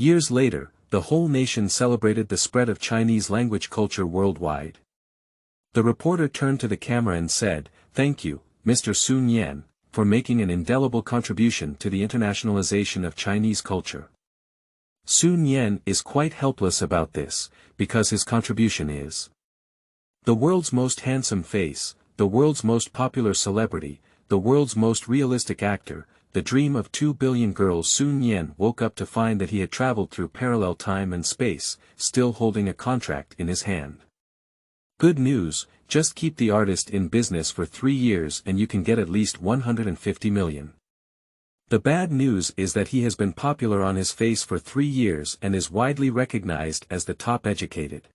Years later, the whole nation celebrated the spread of Chinese language culture worldwide. The reporter turned to the camera and said, "Thank you, Mr. Su Nian, for making an indelible contribution to the internationalization of Chinese culture." Su Nian is quite helpless about this, because his contribution is the world's most handsome face, the world's most popular celebrity, the world's most realistic actor, the dream of 2 billion girls. Su Nian woke up to find that he had traveled through parallel time and space, still holding a contract in his hand. Good news, just keep the artist in business for 3 years and you can get at least 150 million. The bad news is that he has been popular on his face for 3 years and is widely recognized as the top educated.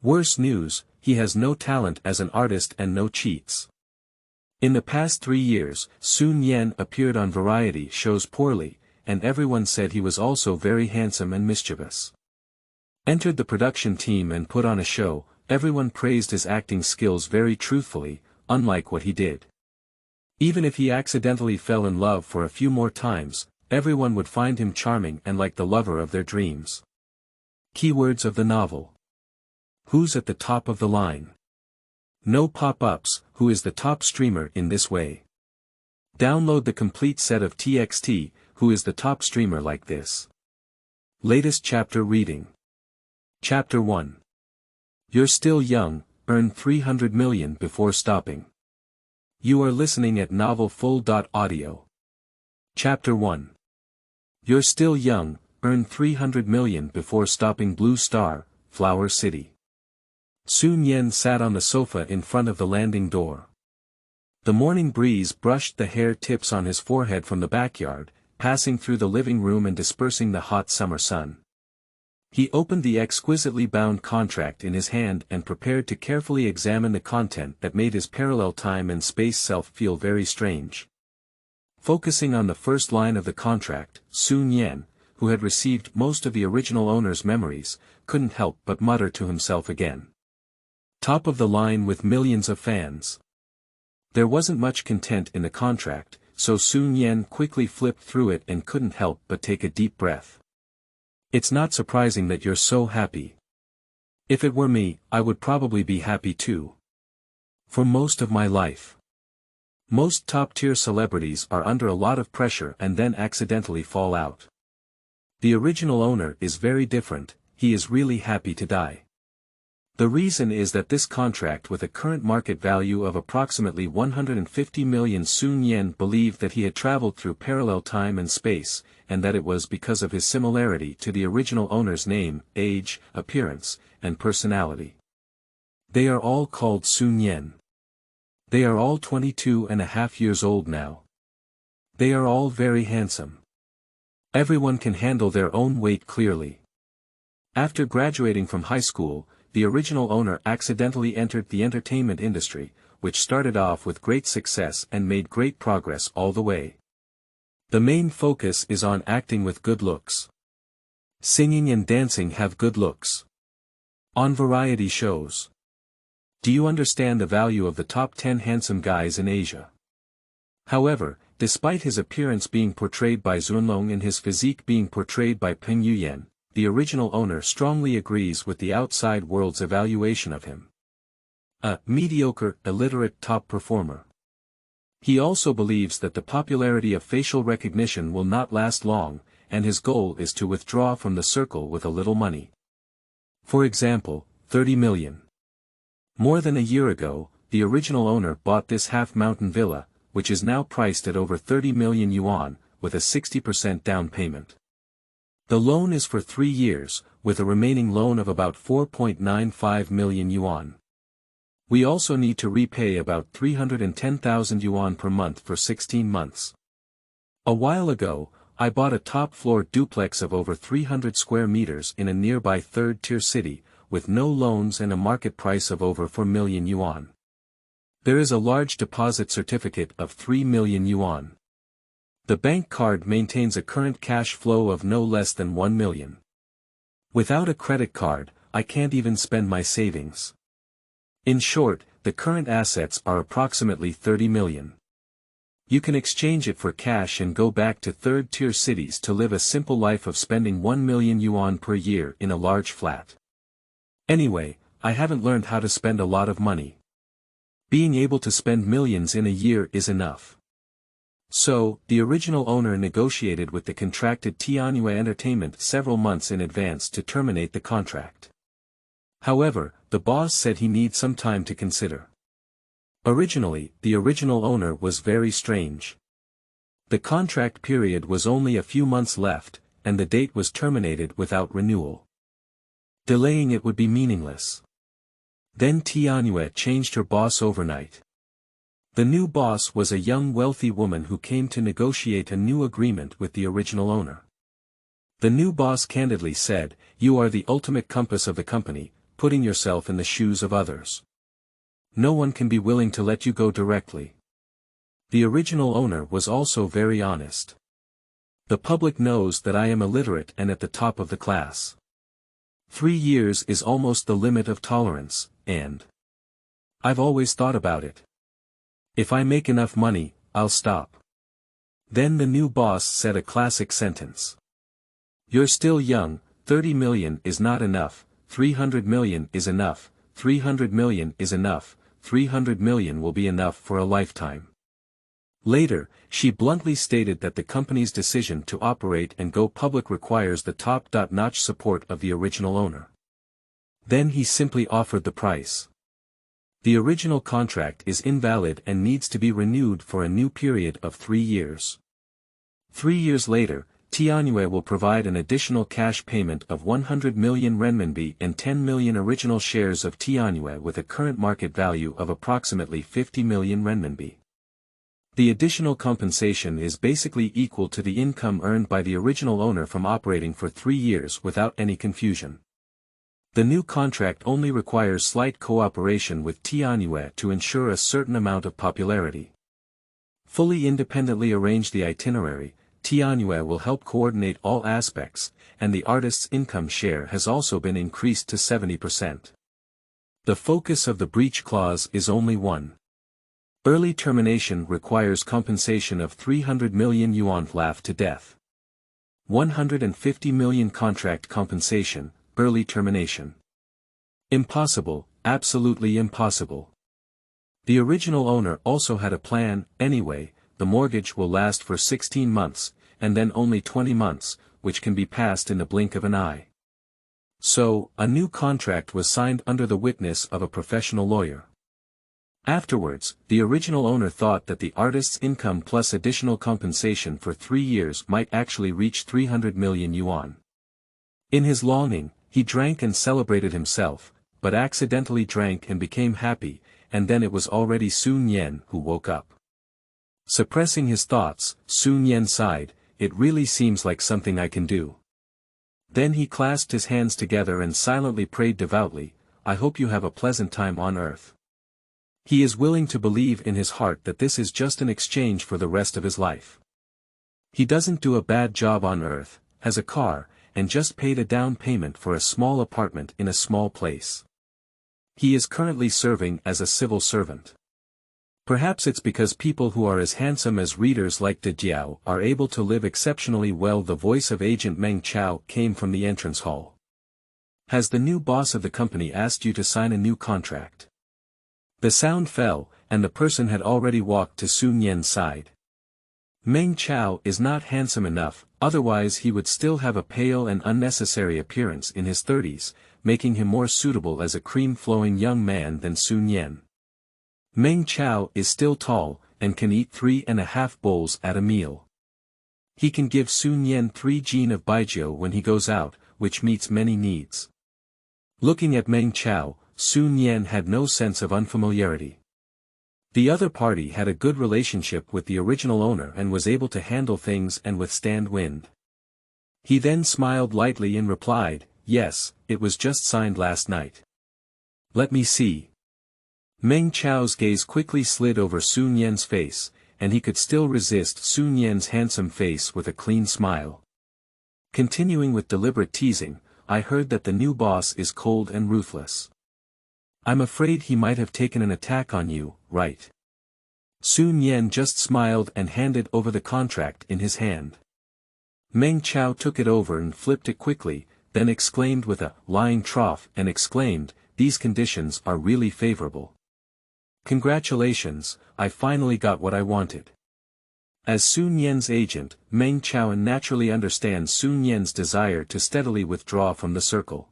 Worse news, he has no talent as an artist and no cheats. In the past 3 years, Su Nian appeared on variety shows poorly, and everyone said he was also very handsome and mischievous. Entered the production team and put on a show, everyone praised his acting skills very truthfully, unlike what he did. Even if he accidentally fell in love for a few more times, everyone would find him charming and like the lover of their dreams. Keywords of the novel. Who's at the top of the line? No pop-ups. Who is the top streamer in this way? Download the complete set of TXT, who is the top streamer like this? Latest chapter reading. Chapter 1. You're still young, earn 300 million before stopping. You are listening at novelfull.audio. Chapter 1. You're still young, earn 300 million before stopping. Blue Star, Flower City. Su Nian sat on the sofa in front of the landing door. The morning breeze brushed the hair tips on his forehead from the backyard, passing through the living room and dispersing the hot summer sun. He opened the exquisitely bound contract in his hand and prepared to carefully examine the content that made his parallel time and space self feel very strange. Focusing on the first line of the contract, Su Nian, who had received most of the original owner's memories, couldn't help but mutter to himself again. Top of the line with millions of fans. There wasn't much content in the contract, so Su Nian quickly flipped through it and couldn't help but take a deep breath. It's not surprising that you're so happy. If it were me, I would probably be happy too. For most of my life. Most top-tier celebrities are under a lot of pressure and then accidentally fall out. The original owner is very different, he is really happy to die. The reason is that this contract with a current market value of approximately 150 million. Su Nian believed that he had traveled through parallel time and space, and that it was because of his similarity to the original owner's name, age, appearance, and personality. They are all called Su Nian. They are all 22.5 years old now. They are all very handsome. Everyone can handle their own weight clearly. After graduating from high school, the original owner accidentally entered the entertainment industry, which started off with great success and made great progress all the way. The main focus is on acting with good looks. Singing and dancing have good looks. On variety shows. Do you understand the value of the top 10 handsome guys in Asia? However, despite his appearance being portrayed by Zunlong and his physique being portrayed by Peng Yuyan, the original owner strongly agrees with the outside world's evaluation of him. A mediocre, illiterate top performer. He also believes that the popularity of facial recognition will not last long, and his goal is to withdraw from the circle with a little money. For example, 30 million. More than a year ago, the original owner bought this half-mountain villa, which is now priced at over 30 million yuan, with a 60% down payment. The loan is for 3 years, with a remaining loan of about 4.95 million yuan. We also need to repay about 310,000 yuan per month for 16 months. A while ago, I bought a top-floor duplex of over 300 square meters in a nearby third-tier city, with no loans and a market price of over 4 million yuan. There is a large deposit certificate of 3 million yuan. The bank card maintains a current cash flow of no less than 1 million. Without a credit card, I can't even spend my savings. In short, the current assets are approximately 30 million. You can exchange it for cash and go back to third-tier cities to live a simple life of spending 1 million yuan per year in a large flat. Anyway, I haven't learned how to spend a lot of money. Being able to spend millions in a year is enough. So, the original owner negotiated with the contracted Tianyue Entertainment several months in advance to terminate the contract. However, the boss said he needs some time to consider. Originally, the original owner was very strange. The contract period was only a few months left, and the date was terminated without renewal. Delaying it would be meaningless. Then Tianyue changed her boss overnight. The new boss was a young wealthy woman who came to negotiate a new agreement with the original owner. The new boss candidly said, "You are the ultimate compass of the company, putting yourself in the shoes of others. No one can be willing to let you go directly." The original owner was also very honest. "The public knows that I am illiterate and at the top of the class. 3 years is almost the limit of tolerance, and I've always thought about it. If I make enough money, I'll stop." Then the new boss said a classic sentence. "You're still young, 30 million is not enough, 300 million is enough, 300 million is enough, 300 million will be enough for a lifetime." Later, she bluntly stated that the company's decision to operate and go public requires the top-notch support of the original owner. Then he simply offered the price. The original contract is invalid and needs to be renewed for a new period of 3 years. 3 years later, Tianyue will provide an additional cash payment of 100 million renminbi and 10 million original shares of Tianyue with a current market value of approximately 50 million renminbi. The additional compensation is basically equal to the income earned by the original owner from operating for 3 years without any confusion. The new contract only requires slight cooperation with Tianyue to ensure a certain amount of popularity. Fully independently arrange the itinerary, Tianyue will help coordinate all aspects, and the artist's income share has also been increased to 70%. The focus of the breach clause is only one. Early termination requires compensation of 300 million yuan laughed to death. 150 million contract compensation, early termination. Impossible, absolutely impossible. The original owner also had a plan. Anyway, the mortgage will last for 16 months, and then only 20 months, which can be passed in the blink of an eye. So, a new contract was signed under the witness of a professional lawyer. Afterwards, the original owner thought that the artist's income plus additional compensation for 3 years might actually reach 300 million yuan. In his longing, he drank and celebrated himself, but accidentally drank and became happy, and then it was already Su Nian who woke up. Suppressing his thoughts, Su Nian sighed, "It really seems like something I can do." Then he clasped his hands together and silently prayed devoutly, "I hope you have a pleasant time on earth." He is willing to believe in his heart that this is just an exchange for the rest of his life. He doesn't do a bad job on earth, has a car, and just paid a down payment for a small apartment in a small place. He is currently serving as a civil servant. Perhaps it's because people who are as handsome as readers like De Jiao are able to live exceptionally well. The voice of agent Meng Chao came from the entrance hall. "Has the new boss of the company asked you to sign a new contract?" The sound fell, and the person had already walked to Su Nian's side. Meng Chao is not handsome enough, otherwise he would still have a pale and unnecessary appearance in his 30s, making him more suitable as a cream-flowing young man than Su Nian. Meng Chao is still tall, and can eat 3.5 bowls at a meal. He can give Su Nian 3 jin of baijiu when he goes out, which meets many needs. Looking at Meng Chao, Su Nian had no sense of unfamiliarity. The other party had a good relationship with the original owner and was able to handle things and withstand wind. He then smiled lightly and replied, "Yes, it was just signed last night." "Let me see." Meng Chao's gaze quickly slid over Su Nian's face, and he could still resist Su Nian's handsome face with a clean smile. Continuing with deliberate teasing, "I heard that the new boss is cold and ruthless. I'm afraid he might have taken an attack on you, right?" Su Nian just smiled and handed over the contract in his hand. Meng Chao took it over and flipped it quickly, then exclaimed with a lying trough and exclaimed, "These conditions are really favorable. Congratulations, I finally got what I wanted." As Su Nian's agent, Meng Chao naturally understands Su Nian's desire to steadily withdraw from the circle.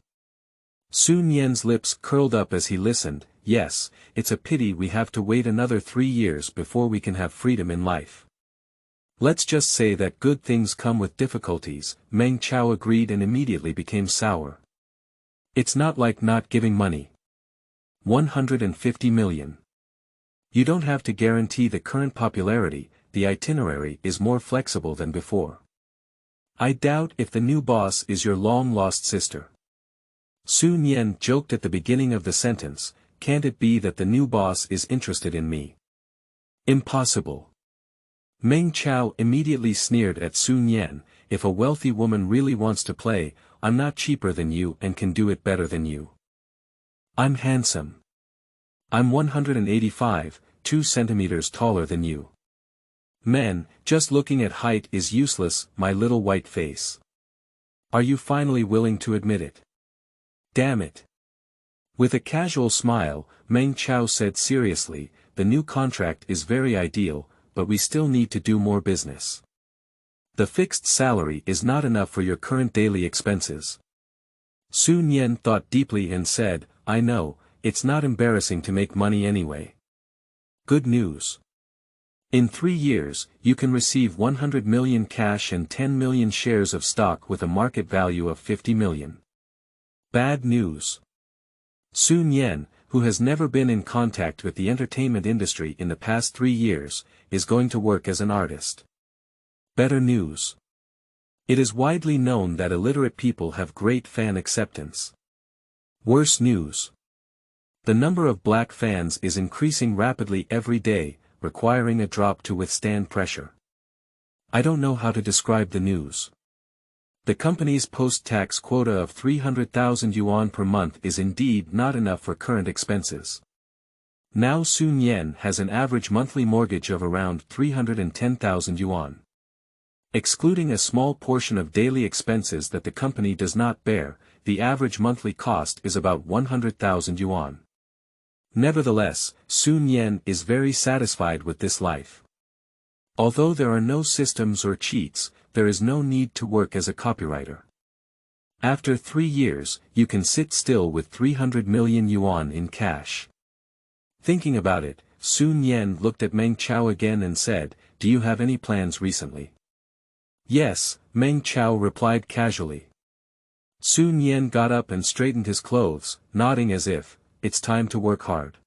Su Nian's lips curled up as he listened. "Yes, it's a pity we have to wait another 3 years before we can have freedom in life. Let's just say that good things come with difficulties." Meng Chao agreed and immediately became sour. "It's not like not giving money. 150 million. You don't have to guarantee the current popularity, the itinerary is more flexible than before. I doubt if the new boss is your long-lost sister." Su Nian joked at the beginning of the sentence, "Can't it be that the new boss is interested in me?" "Impossible." Meng Chao immediately sneered at Su Nian, "If a wealthy woman really wants to play, I'm not cheaper than you and can do it better than you. I'm handsome. I'm 185, 2 centimeters taller than you. Men, just looking at height is useless, my little white face. Are you finally willing to admit it? Damn it." With a casual smile, Meng Chao said seriously, "The new contract is very ideal, but we still need to do more business. The fixed salary is not enough for your current daily expenses." Su Nian thought deeply and said, "I know, it's not embarrassing to make money anyway. Good news. In 3 years, you can receive 100 million cash and 10 million shares of stock with a market value of 50 million. Bad news. Su Nian, who has never been in contact with the entertainment industry in the past 3 years, is going to work as an artist. Better news. It is widely known that illiterate people have great fan acceptance. Worse news. The number of black fans is increasing rapidly every day, requiring a drop to withstand pressure. I don't know how to describe the news. The company's post-tax quota of 300,000 yuan per month is indeed not enough for current expenses. Now Su Nian has an average monthly mortgage of around 310,000 yuan. Excluding a small portion of daily expenses that the company does not bear, the average monthly cost is about 100,000 yuan. Nevertheless, Su Nian is very satisfied with this life. Although there are no systems or cheats, there is no need to work as a copywriter. After 3 years, you can sit still with 300 million yuan in cash. Thinking about it, Su Nian looked at Meng Chao again and said, "Do you have any plans recently?" "Yes," Meng Chao replied casually. Su Nian got up and straightened his clothes, nodding as if, "It's time to work hard."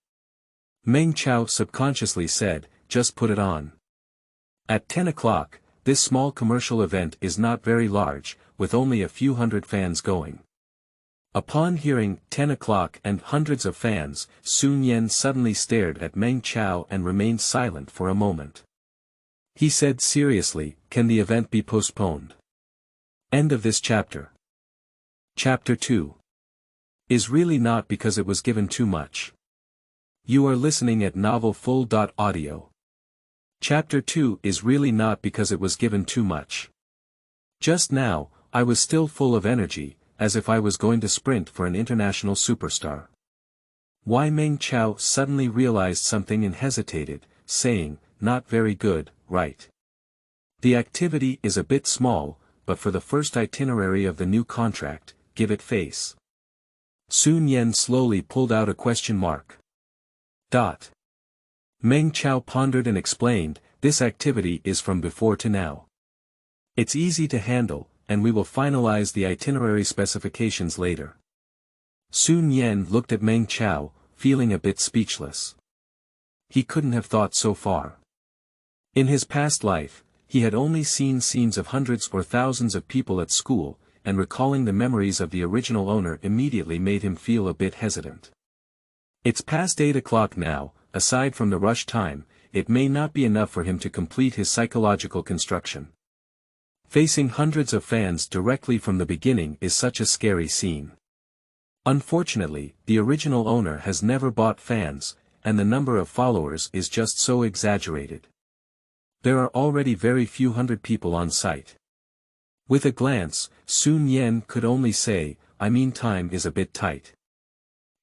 Meng Chao subconsciously said, "Just put it on." At 10 o'clock, this small commercial event is not very large, with only a few hundred fans going. Upon hearing 10 o'clock and hundreds of fans, Su Nian suddenly stared at Meng Chao and remained silent for a moment. He said seriously, "Can the event be postponed?" End of this chapter. Chapter 2. Is really not because it was given too much. You are listening at novelfull.audio. Chapter 2 is really not because it was given too much. Just now, I was still full of energy, as if I was going to sprint for an international superstar. Why Meng Chao suddenly realized something and hesitated, saying, "Not very good, right? The activity is a bit small, but for the first itinerary of the new contract, give it face." Su Nian slowly pulled out a question mark. Meng Chao pondered and explained, "This activity is from before to now. It's easy to handle, and we will finalize the itinerary specifications later." Su Nian looked at Meng Chao, feeling a bit speechless. He couldn't have thought so far. In his past life, he had only seen scenes of hundreds or thousands of people at school, and recalling the memories of the original owner immediately made him feel a bit hesitant. It's past 8 o'clock now. Aside from the rush time, it may not be enough for him to complete his psychological construction. Facing hundreds of fans directly from the beginning is such a scary scene. Unfortunately, the original owner has never bought fans, and the number of followers is just so exaggerated. There are already very few hundred people on site. With a glance, Su Nian could only say, I mean time is a bit tight.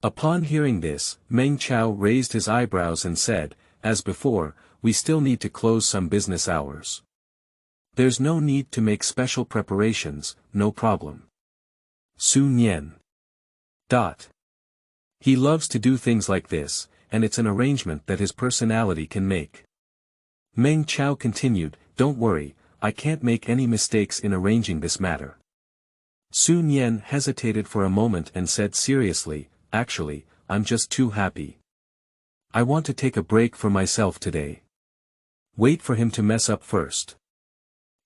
Upon hearing this, Meng Chao raised his eyebrows and said, as before, we still need to close some business hours. There's no need to make special preparations, no problem. Su Nian. He loves to do things like this, and it's an arrangement that his personality can make. Meng Chao continued, don't worry, I can't make any mistakes in arranging this matter. Su Nian hesitated for a moment and said seriously, actually, I'm just too happy. I want to take a break for myself today. Wait for him to mess up first.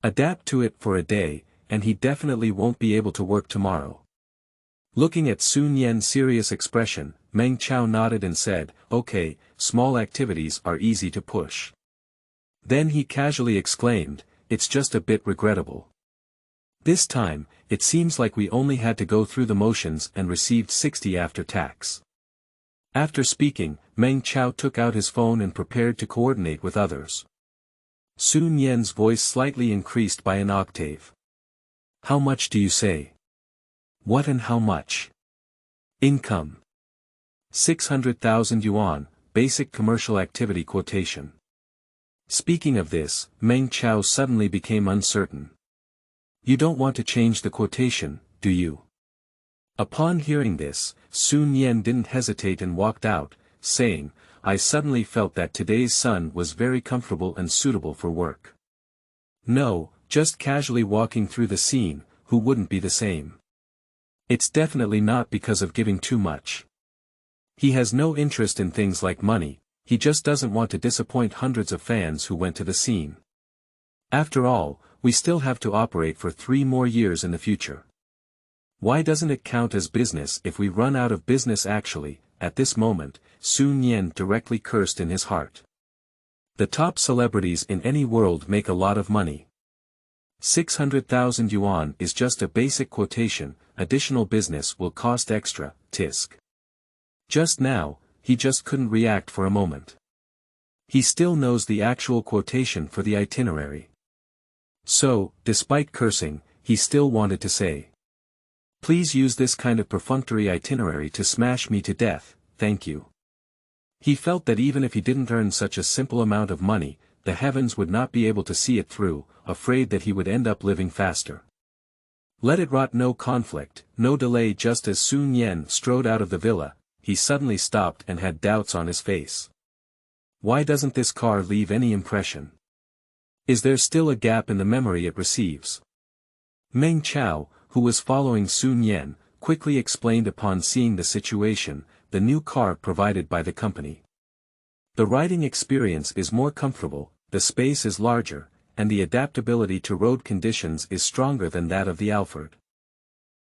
Adapt to it for a day, and he definitely won't be able to work tomorrow. Looking at Su Nian's serious expression, Meng Chao nodded and said, okay, small activities are easy to push. Then he casually exclaimed, it's just a bit regrettable. This time, it seems like we only had to go through the motions and received 60 after tax. After speaking, Meng Chao took out his phone and prepared to coordinate with others. Su Nian's voice slightly increased by an octave. How much do you say? What and how much? Income. 600,000 yuan, basic commercial activity quotation. Speaking of this, Meng Chao suddenly became uncertain. You don't want to change the quotation, do you? Upon hearing this, Su Nian didn't hesitate and walked out, saying, I suddenly felt that today's sun was very comfortable and suitable for work. No, just casually walking through the scene, who wouldn't be the same? It's definitely not because of giving too much. He has no interest in things like money, he just doesn't want to disappoint hundreds of fans who went to the scene. After all, we still have to operate for 3 more years in the future. Why doesn't it count as business if we run out of business actually? At this moment, Su Nian directly cursed in his heart. The top celebrities in any world make a lot of money. 600,000 yuan is just a basic quotation, additional business will cost extra, tisk. Just now, he just couldn't react for a moment. He still knows the actual quotation for the itinerary. So, despite cursing, he still wanted to say. Please use this kind of perfunctory itinerary to smash me to death, thank you. He felt that even if he didn't earn such a simple amount of money, the heavens would not be able to see it through, afraid that he would end up living faster. Let it rot, no conflict, no delay. Just as Su Nian strode out of the villa, he suddenly stopped and had doubts on his face. Why doesn't this car leave any impression? Is there still a gap in the memory it receives? Meng Chao, who was following Su Nian, quickly explained upon seeing the situation, the new car provided by the company. The riding experience is more comfortable, the space is larger, and the adaptability to road conditions is stronger than that of the Alphard.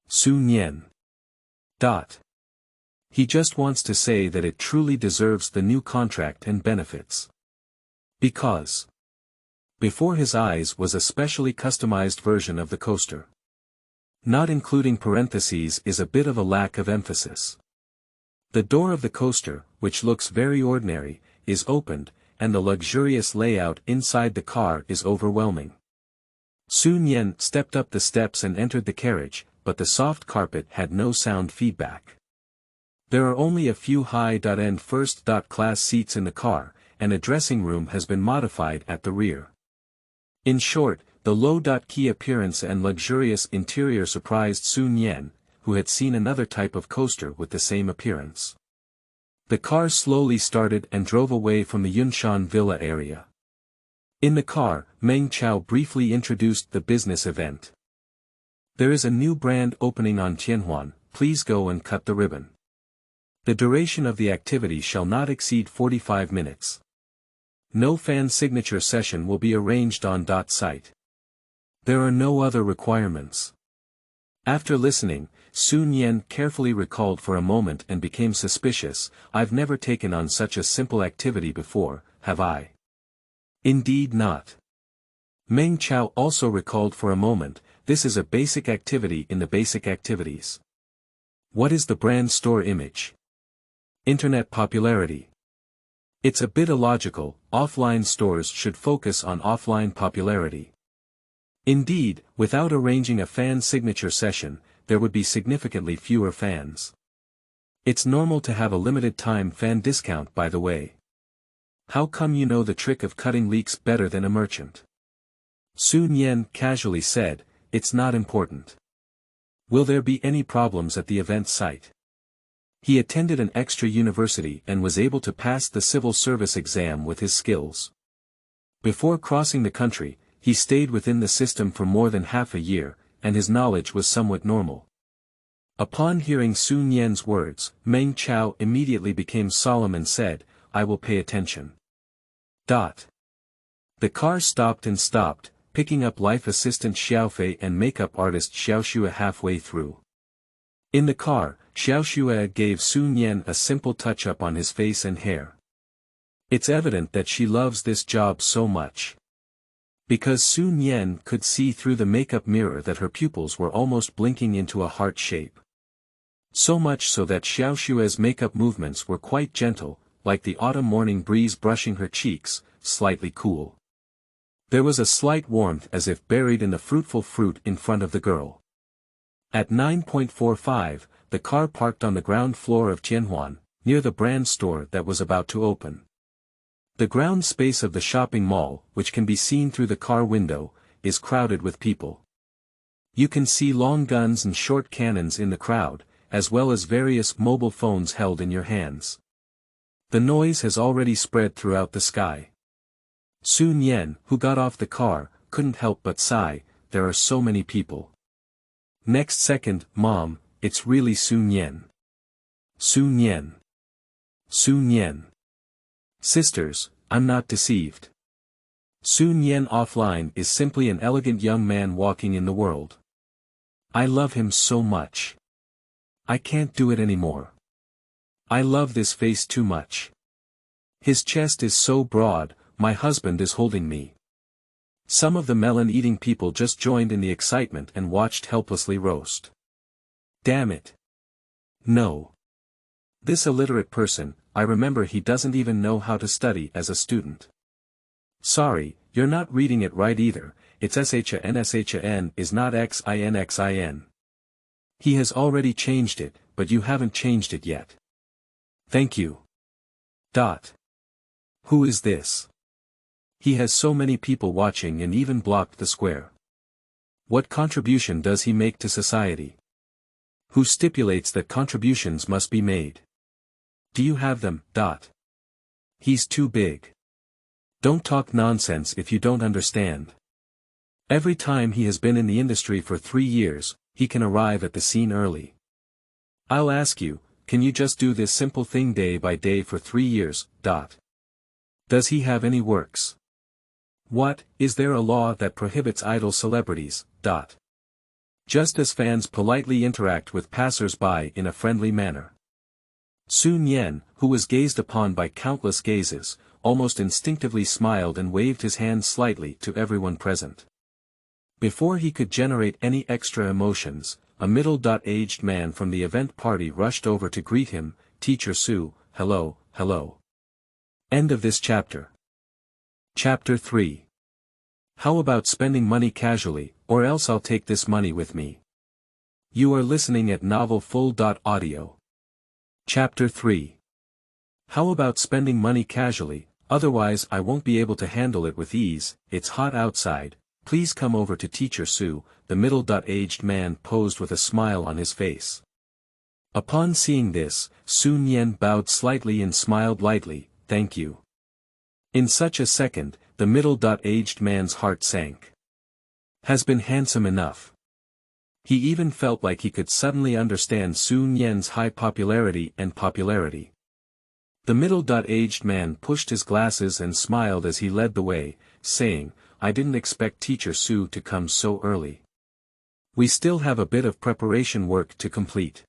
Su Nian. He just wants to say that it truly deserves the new contract and benefits. Because before his eyes was a specially customized version of the coaster. Not including parentheses is a bit of a lack of emphasis. The door of the coaster, which looks very ordinary, is opened, and the luxurious layout inside the car is overwhelming. Su Nian stepped up the steps and entered the carriage, but the soft carpet had no sound feedback. There are only a few high-end first-class seats in the car, and a dressing room has been modified at the rear. In short, the low-key appearance and luxurious interior surprised Su Nian, who had seen another type of coaster with the same appearance. The car slowly started and drove away from the Yunshan Villa area. In the car, Meng Chao briefly introduced the business event. There is a new brand opening on Tianhuan, please go and cut the ribbon. The duration of the activity shall not exceed 45 minutes. No fan signature session will be arranged on site. There are no other requirements. After listening, Su Nian carefully recalled for a moment and became suspicious. I've never taken on such a simple activity before, have I? Indeed not. Meng Chao also recalled for a moment, this is a basic activity in the basic activities. What is the brand store image? Internet popularity. It's a bit illogical. Offline stores should focus on offline popularity. Indeed, without arranging a fan signature session, there would be significantly fewer fans. It's normal to have a limited-time fan discount, by the way. How come you know the trick of cutting leaks better than a merchant? Su Nian casually said, "It's not important. Will there be any problems at the event site?" He attended an extra university and was able to pass the civil service exam with his skills. Before crossing the country, he stayed within the system for more than half a year, and his knowledge was somewhat normal. Upon hearing Su Nian's words, Meng Chao immediately became solemn and said, "I will pay attention." The car stopped, picking up life assistant Xiaofei and makeup artist Xiaoxue halfway through. In the car, Xiaoxue gave Su Nian a simple touch-up on his face and hair. It's evident that she loves this job so much. Because Su Nian could see through the makeup mirror that her pupils were almost blinking into a heart shape. So much so that Xiaoxue's makeup movements were quite gentle, like the autumn morning breeze brushing her cheeks, slightly cool. There was a slight warmth as if buried in the fruitful fruit in front of the girl. At 9:45, the car parked on the ground floor of Tianhuan, near the brand store that was about to open. The ground space of the shopping mall, which can be seen through the car window, is crowded with people. You can see long guns and short cannons in the crowd, as well as various mobile phones held in your hands. The noise has already spread throughout the sky. Su Nian, who got off the car, couldn't help but sigh, "There are so many people." Next second, "Mom, it's really Su Nian. Su Nian. Su Nian. Sisters, I'm not deceived. Su Nian offline is simply an elegant young man walking in the world. I love him so much. I can't do it anymore. I love this face too much. His chest is so broad, my husband is holding me." Some of the melon-eating people just joined in the excitement and watched helplessly roast. Damn it. No. This illiterate person, I remember he doesn't even know how to study as a student. Sorry, you're not reading it right either, it's SHAN is not XINXIN. He has already changed it, but you haven't changed it yet. Thank you. Who is this? He has so many people watching and even blocked the square. What contribution does he make to society? Who stipulates that contributions must be made? Do you have them? He's too big. Don't talk nonsense if you don't understand. Every time he has been in the industry for 3 years, he can arrive at the scene early. I'll ask you, can you just do this simple thing day by day for 3 years? Does he have any works? What, is there a law that prohibits idol celebrities? Just as fans politely interact with passers-by in a friendly manner. Su Nian, who was gazed upon by countless gazes, almost instinctively smiled and waved his hand slightly to everyone present. Before he could generate any extra emotions, a middle-aged man from the event party rushed over to greet him, "Teacher Su, hello, hello." End of this chapter. Chapter 3. How about spending money casually, or else I'll take this money with me. You are listening at novelfull.audio. Chapter 3. How about spending money casually, otherwise I won't be able to handle it with ease, it's hot outside, please come over to Teacher Su, the middle-aged man posed with a smile on his face. Upon seeing this, Su Nian bowed slightly and smiled lightly, "Thank you." In such a second, the middle-aged man's heart sank. Has been handsome enough. He even felt like he could suddenly understand Su Nian's high popularity. The middle-aged man pushed his glasses and smiled as he led the way, saying, "I didn't expect Teacher Su to come so early. We still have a bit of preparation work to complete."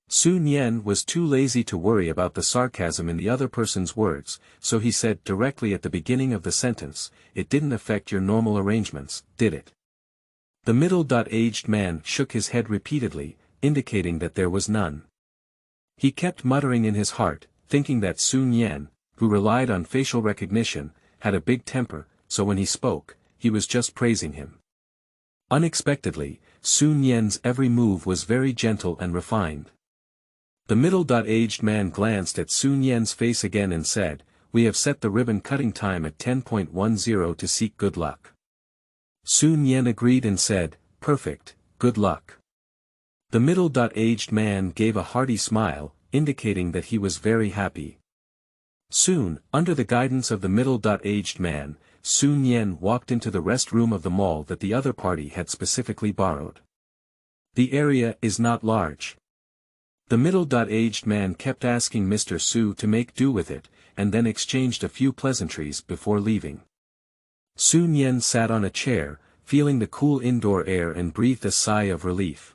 Su Nian was too lazy to worry about the sarcasm in the other person's words, so he said directly at the beginning of the sentence, "It didn't affect your normal arrangements, did it?" The middle-aged man shook his head repeatedly, indicating that there was none. He kept muttering in his heart, thinking that Su Nian, who relied on facial recognition, had a big temper, so when he spoke, he was just praising him. Unexpectedly, Su Nian's every move was very gentle and refined. The middle-aged man glanced at Su Nian's face again and said, "We have set the ribbon-cutting time at 10:10 to seek good luck." Su Nian agreed and said, "Perfect, good luck." The middle-aged man gave a hearty smile, indicating that he was very happy. Soon, under the guidance of the middle-aged man, Su Nian walked into the rest room of the mall that the other party had specifically borrowed. The area is not large. The middle-aged man kept asking Mr. Su to make do with it, and then exchanged a few pleasantries before leaving. Su Nian sat on a chair, feeling the cool indoor air and breathed a sigh of relief.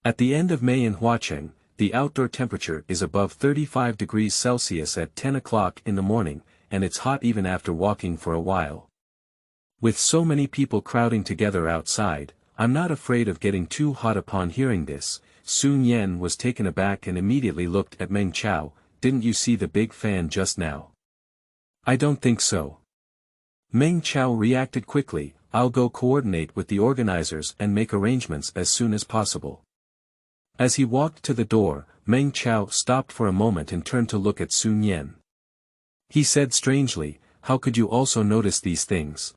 At the end of May in Huacheng, the outdoor temperature is above 35 degrees Celsius at 10 o'clock in the morning, and it's hot even after walking for a while. With so many people crowding together outside, I'm not afraid of getting too hot. Upon hearing this, Su Nian was taken aback and immediately looked at Meng Chao. "Didn't you see the big fan just now?" "I don't think so." Meng Chao reacted quickly, "I'll go coordinate with the organizers and make arrangements as soon as possible." As he walked to the door, Meng Chao stopped for a moment and turned to look at Su Nian. He said strangely, "How could you also notice these things?"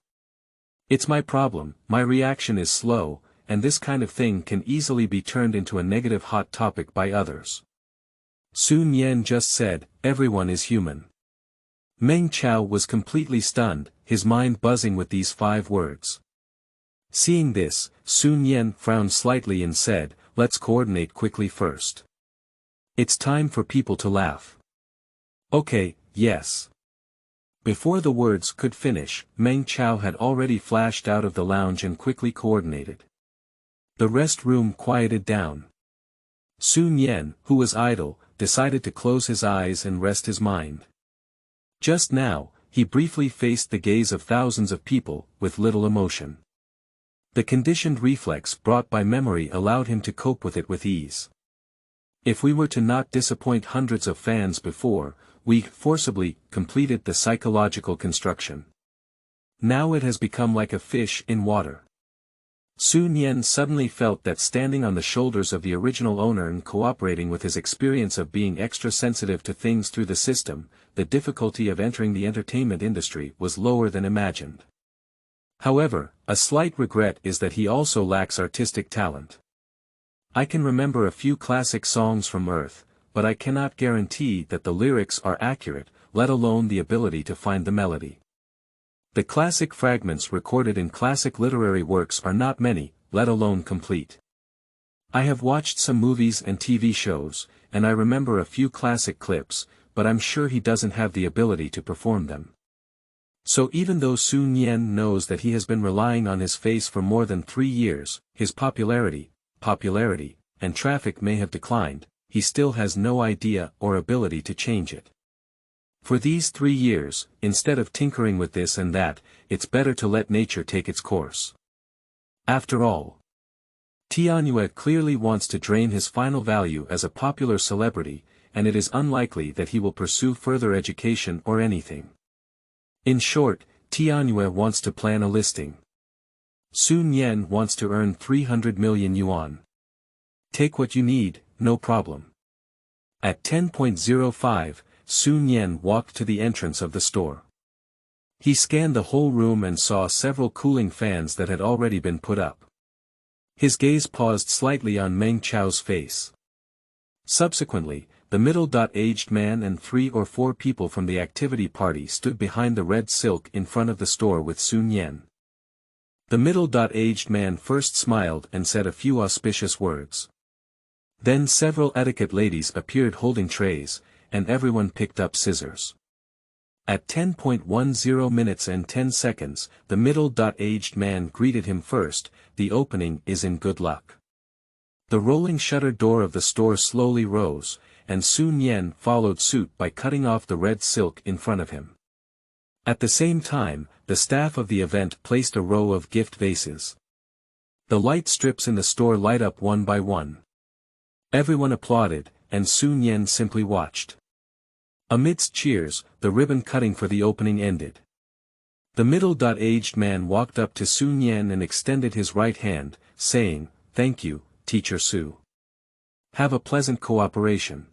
"It's my problem, my reaction is slow, and this kind of thing can easily be turned into a negative hot topic by others." Su Nian just said, "Everyone is human." Meng Chao was completely stunned, his mind buzzing with these 5 words. Seeing this, Su Nian frowned slightly and said, "Let's coordinate quickly first. It's time for people to laugh." "Okay, yes." Before the words could finish, Meng Chao had already flashed out of the lounge and quickly coordinated. The rest room quieted down. Su Nian, who was idle, decided to close his eyes and rest his mind. Just now, he briefly faced the gaze of thousands of people, with little emotion. The conditioned reflex brought by memory allowed him to cope with it with ease. If we were to not disappoint hundreds of fans before, we forcibly completed the psychological construction. Now it has become like a fish in water. Su Nian suddenly felt that standing on the shoulders of the original owner and cooperating with his experience of being extra sensitive to things through the system, the difficulty of entering the entertainment industry was lower than imagined. However, a slight regret is that he also lacks artistic talent. I can remember a few classic songs from Earth, but I cannot guarantee that the lyrics are accurate, let alone the ability to find the melody. The classic fragments recorded in classic literary works are not many, let alone complete. I have watched some movies and TV shows, and I remember a few classic clips, but I'm sure he doesn't have the ability to perform them. So even though Su Nian knows that he has been relying on his face for more than 3 years, his popularity, and traffic may have declined, he still has no idea or ability to change it. For these 3 years, instead of tinkering with this and that, it's better to let nature take its course. After all, Tianyue clearly wants to drain his final value as a popular celebrity, and it is unlikely that he will pursue further education or anything. In short, Tianyue wants to plan a listing. Su Nian wants to earn 300 million yuan. Take what you need, no problem. At 10:05, Su Nian walked to the entrance of the store. He scanned the whole room and saw several cooling fans that had already been put up. His gaze paused slightly on Meng Chao's face. Subsequently, the middle-aged man and 3 or 4 people from the activity party stood behind the red silk in front of the store with Su Nian. The middle-aged man first smiled and said a few auspicious words. Then several etiquette ladies appeared holding trays, and everyone picked up scissors. At 10:10 and 10 seconds, the middle-aged man greeted him first, "The opening is in good luck." The rolling shutter door of the store slowly rose, and Su Nian followed suit by cutting off the red silk in front of him. At the same time, the staff of the event placed a row of gift vases. The light strips in the store light up one by one. Everyone applauded, and Su Nian simply watched. Amidst cheers, the ribbon cutting for the opening ended. The middle-aged man walked up to Su Nian and extended his right hand, saying, "Thank you, Teacher Su. Have a pleasant cooperation."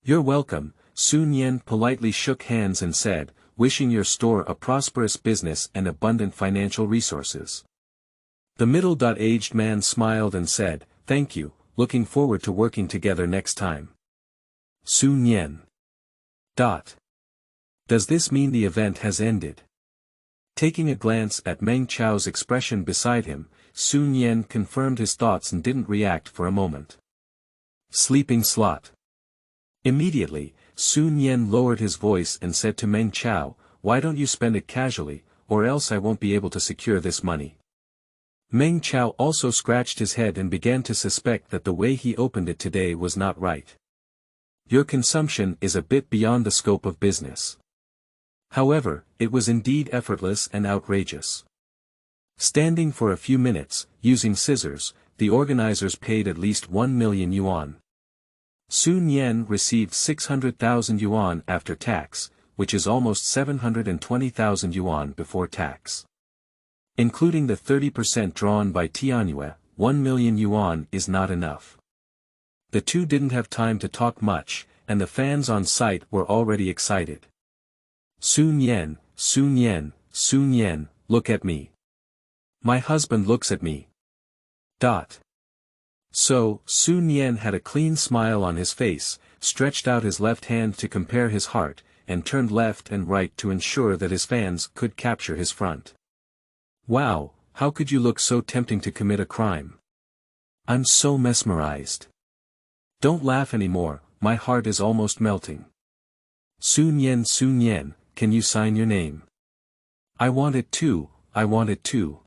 "You're welcome," Su Nian politely shook hands and said, "Wishing your store a prosperous business and abundant financial resources." The middle-aged man smiled and said, "Thank you, looking forward to working together next time." Su Nian. Does this mean the event has ended? Taking a glance at Meng Chao's expression beside him, Su Nian confirmed his thoughts and didn't react for a moment. Sleeping slot. Immediately, Su Nian lowered his voice and said to Meng Chao, "Why don't you spend it casually, or else I won't be able to secure this money." Meng Chao also scratched his head and began to suspect that the way he opened it today was not right. Your consumption is a bit beyond the scope of business. However, it was indeed effortless and outrageous. Standing for a few minutes, using scissors, the organizers paid at least 1 million yuan. Su Nian received 600,000 yuan after tax, which is almost 720,000 yuan before tax. Including the 30% drawn by Tianyue, 1 million yuan is not enough. The two didn't have time to talk much, and the fans on site were already excited. "Su Nian, Su Nian, Su Nian, look at me. My husband looks at me." So, Su Nian had a clean smile on his face, stretched out his left hand to compare his heart, and turned left and right to ensure that his fans could capture his front. "Wow, how could you look so tempting to commit a crime? I'm so mesmerized. Don't laugh anymore, my heart is almost melting. Su Nian, can you sign your name? I want it too, I want it too."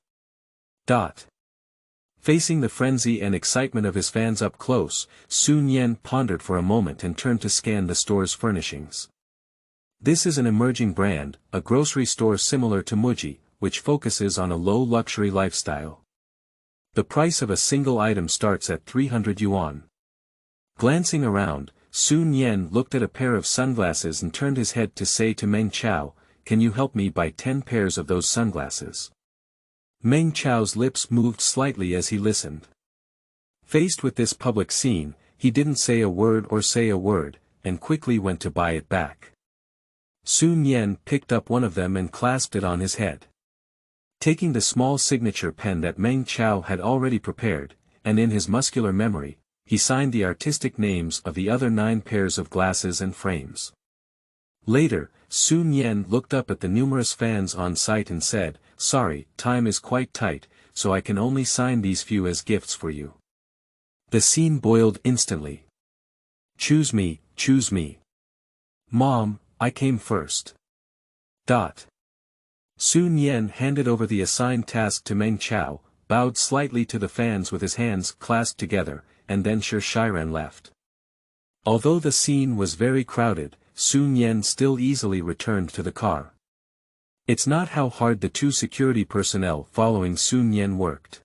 Facing the frenzy and excitement of his fans up close, Su Nian pondered for a moment and turned to scan the store's furnishings. This is an emerging brand, a grocery store similar to Muji, which focuses on a low-luxury lifestyle. The price of a single item starts at 300 yuan. Glancing around, Su Nian looked at a pair of sunglasses and turned his head to say to Meng Chao, "Can you help me buy 10 pairs of those sunglasses?" Meng Chao's lips moved slightly as he listened. Faced with this public scene, he didn't say a word, and quickly went to buy it back. Su Nian picked up one of them and clasped it on his head. Taking the small signature pen that Meng Chao had already prepared, and in his muscular memory, he signed the artistic names of the other 9 pairs of glasses and frames. Later, Su Nian looked up at the numerous fans on site and said, "Sorry, time is quite tight, so I can only sign these few as gifts for you." The scene boiled instantly. Choose me, choose me. Mom, I came first." Su Nian handed over the assigned task to Meng Chao, bowed slightly to the fans with his hands clasped together, and then Shiren left. Although the scene was very crowded, Su Nian still easily returned to the car. It's not how hard the 2 security personnel following Su Nian worked.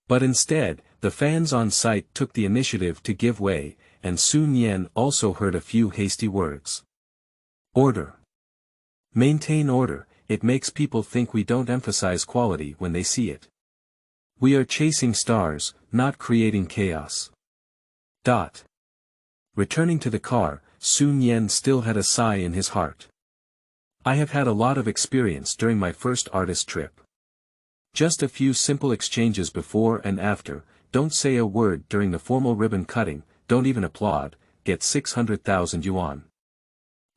But instead, the fans on site took the initiative to give way, and Su Nian also heard a few hasty words. Order. Maintain order, it makes people think we don't emphasize quality when they see it. We are chasing stars, not creating chaos. Returning to the car, Su Nian still had a sigh in his heart. I have had a lot of experience during my first artist trip. Just a few simple exchanges before and after, don't say a word during the formal ribbon cutting, don't even applaud, get 600,000 yuan.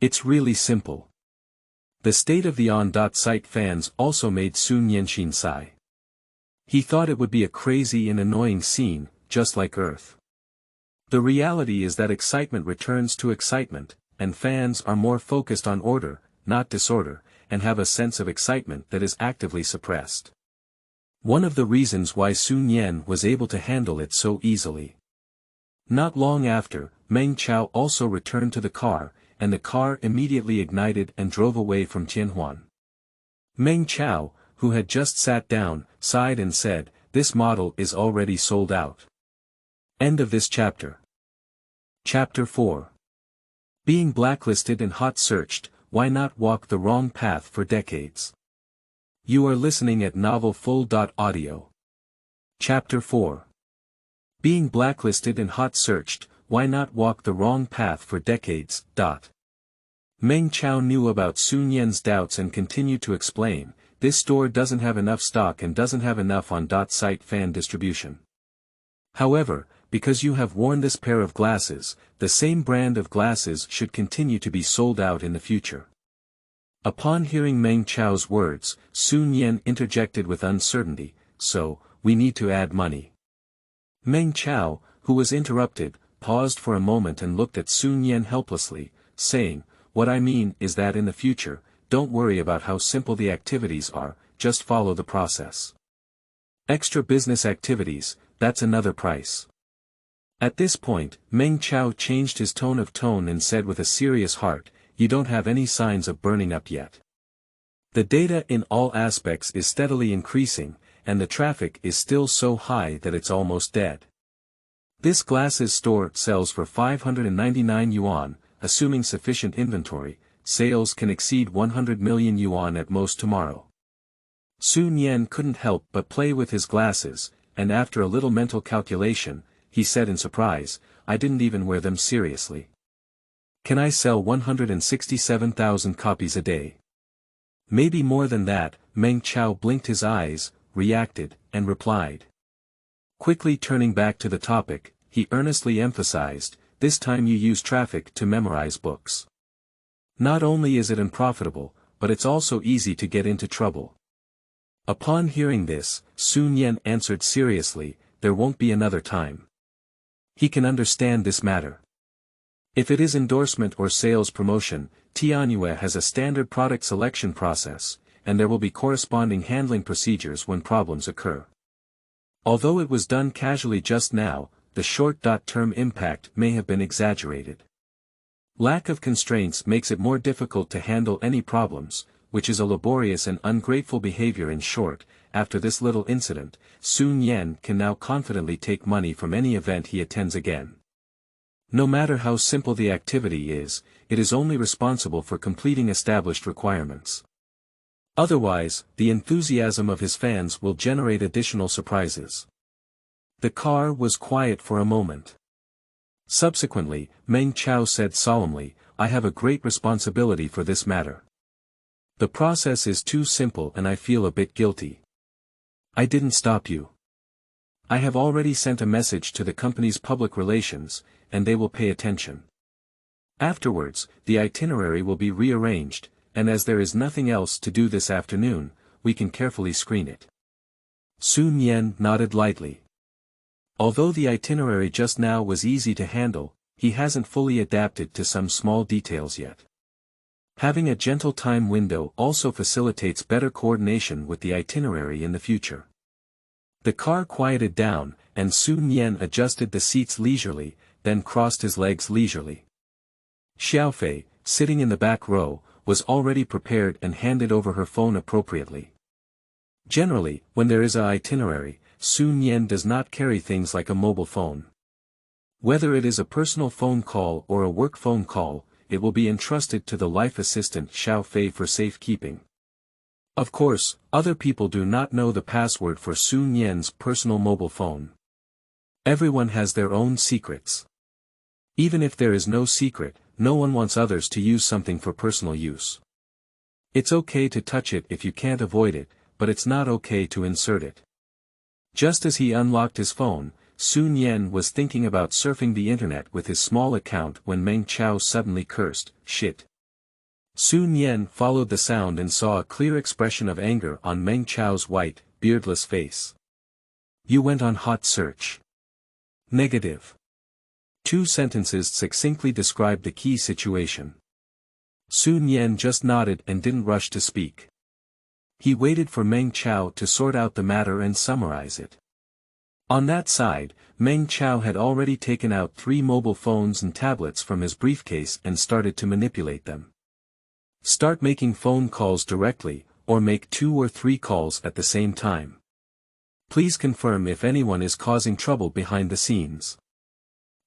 It's really simple. The state of the on-site fans also made Su Nian sigh. He thought it would be a crazy and annoying scene, just like Earth. The reality is that excitement returns to excitement, and fans are more focused on order, not disorder, and have a sense of excitement that is actively suppressed. One of the reasons why Su Nian was able to handle it so easily. Not long after, Meng Chao also returned to the car, and the car immediately ignited and drove away from Tianhuan. Meng Chao, who had just sat down, sighed and said, "This model is already sold out." End of this chapter. Chapter 4. Being blacklisted and hot searched, why not walk the wrong path for decades? You are listening at Novel Full.audio. Chapter 4. Being blacklisted and hot searched, why not walk the wrong path for decades? Meng Chao knew about Sun Yan's doubts and continued to explain, this store doesn't have enough stock and doesn't have enough on-site fan distribution. However, because you have worn this pair of glasses, the same brand of glasses should continue to be sold out in the future. Upon hearing Meng Chao's words, Sun Yan interjected with uncertainty, so, we need to add money. Meng Chao, who was interrupted, paused for a moment and looked at Sun Yan helplessly, saying, what I mean is that in the future, don't worry about how simple the activities are, just follow the process. Extra business activities, that's another price. At this point, Meng Chao changed his tone and said with a serious heart, you don't have any signs of burning up yet. The data in all aspects is steadily increasing, and the traffic is still so high that it's almost dead. This glasses store sells for 599 yuan, assuming sufficient inventory, sales can exceed 100 million yuan at most tomorrow. Sun Yan couldn't help but play with his glasses, and after a little mental calculation, he said in surprise, I didn't even wear them seriously. Can I sell 167,000 copies a day? Maybe more than that. Meng Chao blinked his eyes, reacted, and replied. Quickly turning back to the topic, he earnestly emphasized, this time you use traffic to memorize books. Not only is it unprofitable, but it's also easy to get into trouble. Upon hearing this, Sun Yan answered seriously, there won't be another time. He can understand this matter. If it is endorsement or sales promotion, Tianyue has a standard product selection process, and there will be corresponding handling procedures when problems occur. Although it was done casually just now, the short-term impact may have been exaggerated. Lack of constraints makes it more difficult to handle any problems, which is a laborious and ungrateful behavior. In short, after this little incident, Sun Yan can now confidently take money from any event he attends again. No matter how simple the activity is, it is only responsible for completing established requirements. Otherwise, the enthusiasm of his fans will generate additional surprises. The car was quiet for a moment. Subsequently, Meng Chao said solemnly, I have a great responsibility for this matter. The process is too simple and I feel a bit guilty. I didn't stop you. I have already sent a message to the company's public relations, and they will pay attention. Afterwards, the itinerary will be rearranged, and as there is nothing else to do this afternoon, we can carefully screen it. Sun Yan nodded lightly. Although the itinerary just now was easy to handle, he hasn't fully adapted to some small details yet. Having a gentle time window also facilitates better coordination with the itinerary in the future. The car quieted down, and Sun Yan adjusted the seats leisurely, then crossed his legs leisurely. Xiaofei, sitting in the back row, was already prepared and handed over her phone appropriately. Generally, when there is an itinerary, Sun Yan does not carry things like a mobile phone. Whether it is a personal phone call or a work phone call, it will be entrusted to the life assistant Xiaofei for safekeeping. Of course, other people do not know the password for Sun Yan's personal mobile phone. Everyone has their own secrets. Even if there is no secret, no one wants others to use something for personal use. It's okay to touch it if you can't avoid it, but it's not okay to insert it. Just as he unlocked his phone, Sun Yan was thinking about surfing the internet with his small account when Meng Chao suddenly cursed, shit. Sun Yan followed the sound and saw a clear expression of anger on Meng Chao's white, beardless face. You went on hot search. Negative. Two sentences succinctly described the key situation. Sun Yan just nodded and didn't rush to speak. He waited for Meng Chao to sort out the matter and summarize it. On that side, Meng Chao had already taken out 3 mobile phones and tablets from his briefcase and started to manipulate them. Start making phone calls directly, or make 2 or 3 calls at the same time. Please confirm if anyone is causing trouble behind the scenes.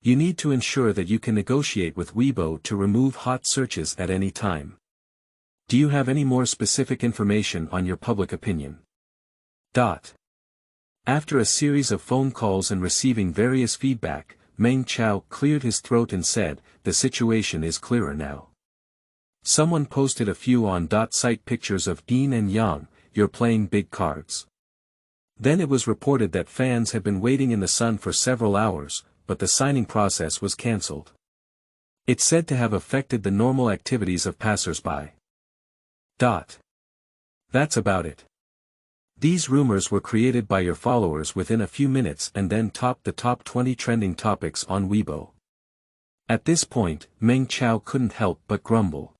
You need to ensure that you can negotiate with Weibo to remove hot searches at any time. Do you have any more specific information on your public opinion? After a series of phone calls and receiving various feedback, Meng Chao cleared his throat and said, "The situation is clearer now. Someone posted a few on-site pictures of Yin and Yang, you're playing big cards." Then it was reported that fans had been waiting in the sun for several hours, but the signing process was cancelled. It's said to have affected the normal activities of passers-by. That's about it. These rumors were created by your followers within a few minutes and then topped the top 20 trending topics on Weibo. At this point, Meng Chao couldn't help but grumble.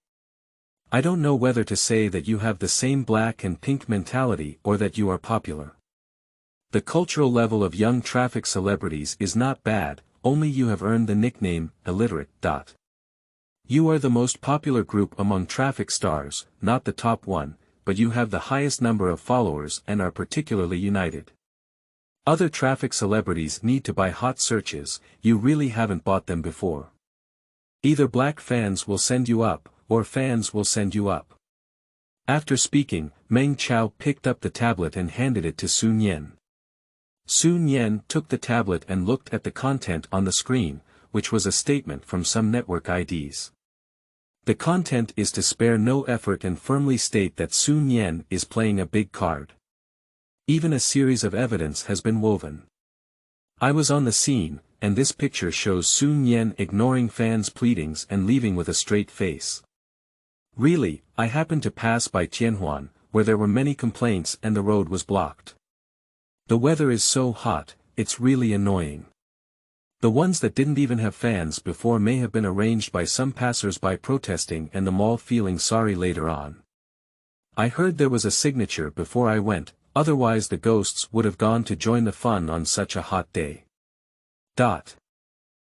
I don't know whether to say that you have the same black and pink mentality or that you are popular. The cultural level of young traffic celebrities is not bad, only you have earned the nickname, illiterate. You are the most popular group among traffic stars, not the top one, but you have the highest number of followers and are particularly united. Other traffic celebrities need to buy hot searches, you really haven't bought them before. Either black fans will send you up, or fans will send you up. After speaking, Meng Chao picked up the tablet and handed it to Su Nian. Su Nian took the tablet and looked at the content on the screen, which was a statement from some network IDs. The content is to spare no effort and firmly state that Su Nian is playing a big card. Even a series of evidence has been woven. I was on the scene, and this picture shows Su Nian ignoring fans' pleadings and leaving with a straight face. Really, I happened to pass by Tianhuan, where there were many complaints and the road was blocked. The weather is so hot, it's really annoying. The ones that didn't even have fans before may have been arranged by some passers-by protesting and the mall feeling sorry later on. I heard there was a signature before I went, otherwise the ghosts would have gone to join the fun on such a hot day.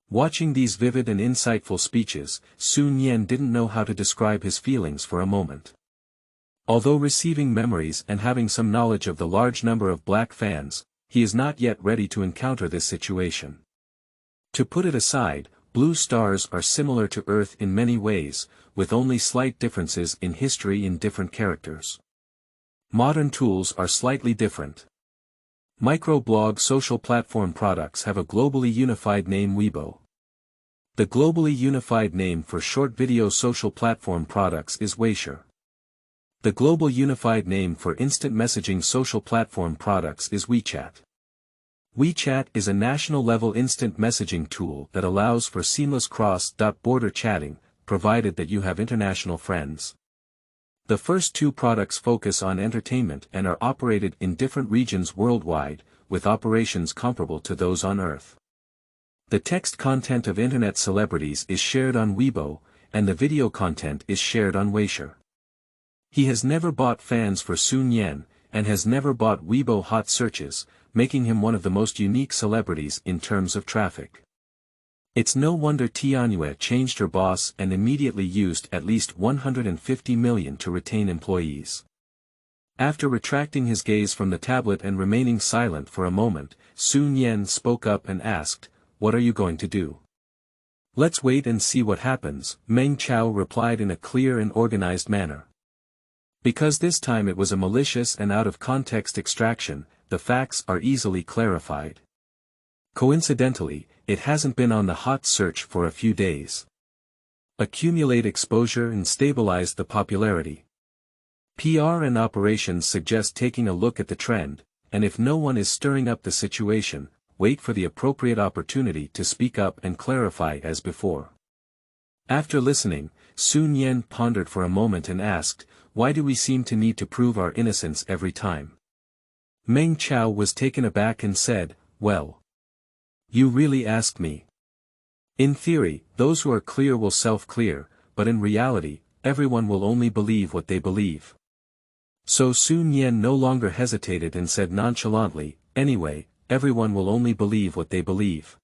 Watching these vivid and insightful speeches, Su Nian didn't know how to describe his feelings for a moment. Although receiving memories and having some knowledge of the large number of black fans, he is not yet ready to encounter this situation. To put it aside, blue stars are similar to Earth in many ways, with only slight differences in history in different characters. Modern tools are slightly different. Microblog social platform products have a globally unified name Weibo. The globally unified name for short video social platform products is Weishi. The global unified name for instant messaging social platform products is WeChat. WeChat is a national-level instant messaging tool that allows for seamless cross-border chatting, provided that you have international friends. The first two products focus on entertainment and are operated in different regions worldwide, with operations comparable to those on Earth. The text content of internet celebrities is shared on Weibo, and the video content is shared on Weishi. He has never bought fans for Su Nian, and has never bought Weibo hot searches, making him one of the most unique celebrities in terms of traffic. It's no wonder Tianyue changed her boss and immediately used at least 150 million to retain employees. After retracting his gaze from the tablet and remaining silent for a moment, Su Nian spoke up and asked, "What are you going to do?" "Let's wait and see what happens," Meng Chao replied in a clear and organized manner. Because this time it was a malicious and out-of-context extraction, the facts are easily clarified. Coincidentally, it hasn't been on the hot search for a few days. Accumulate exposure and stabilize the popularity. PR and operations suggest taking a look at the trend, and if no one is stirring up the situation, wait for the appropriate opportunity to speak up and clarify as before. After listening, Su Nian pondered for a moment and asked, "Why do we seem to need to prove our innocence every time?" Meng Chao was taken aback and said, "Well. You really ask me. In theory, those who are clear will self-clear, but in reality, everyone will only believe what they believe." So Su Nian no longer hesitated and said nonchalantly, "Anyway, everyone will only believe what they believe.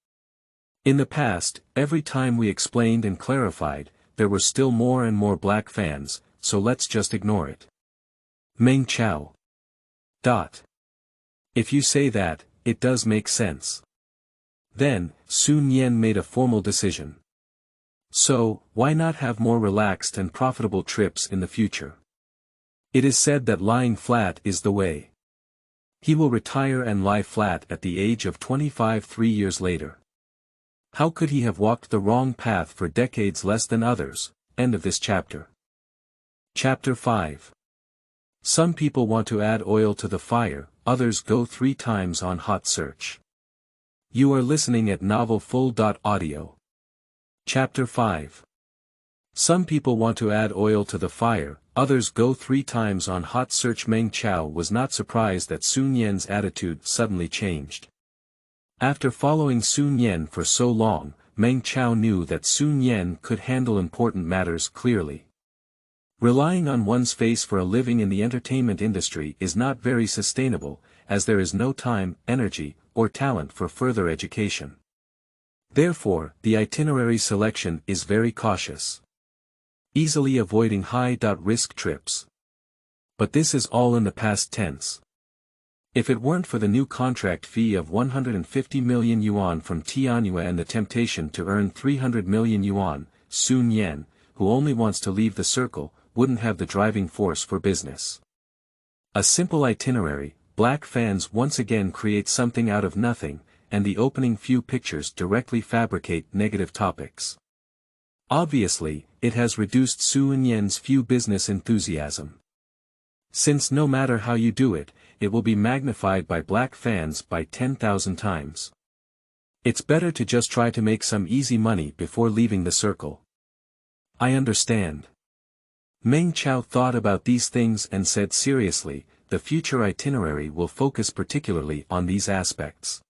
In the past, every time we explained and clarified, there were still more and more black fans, so let's just ignore it." Meng Chao. If you say that, it does make sense. Then, Su Nian made a formal decision. So, why not have more relaxed and profitable trips in the future? It is said that lying flat is the way. He will retire and lie flat at the age of 25 3 years later. How could he have walked the wrong path for decades less than others? End of this chapter. Chapter 5. Some people want to add oil to the fire, others go 3 times on hot search. You are listening at novelfull.audio. Chapter 5. Some people want to add oil to the fire, others go 3 times on hot search. Meng Chao was not surprised that Su Nian's attitude suddenly changed. After following Su Nian for so long, Meng Chao knew that Su Nian could handle important matters clearly. Relying on one's face for a living in the entertainment industry is not very sustainable, as there is no time, energy, or talent for further education. Therefore, the itinerary selection is very cautious. Easily avoiding high-risk trips. But this is all in the past tense. If it weren't for the new contract fee of 150 million yuan from Tianyue and the temptation to earn 300 million yuan, Su Nian, who only wants to leave the circle, wouldn't have the driving force for business. A simple itinerary, black fans once again create something out of nothing, and the opening few pictures directly fabricate negative topics. Obviously, it has reduced Su Nian's few business enthusiasm. Since no matter how you do it, it will be magnified by black fans by 10,000 times. It's better to just try to make some easy money before leaving the circle. I understand. Meng Chao thought about these things and said seriously, the future itinerary will focus particularly on these aspects.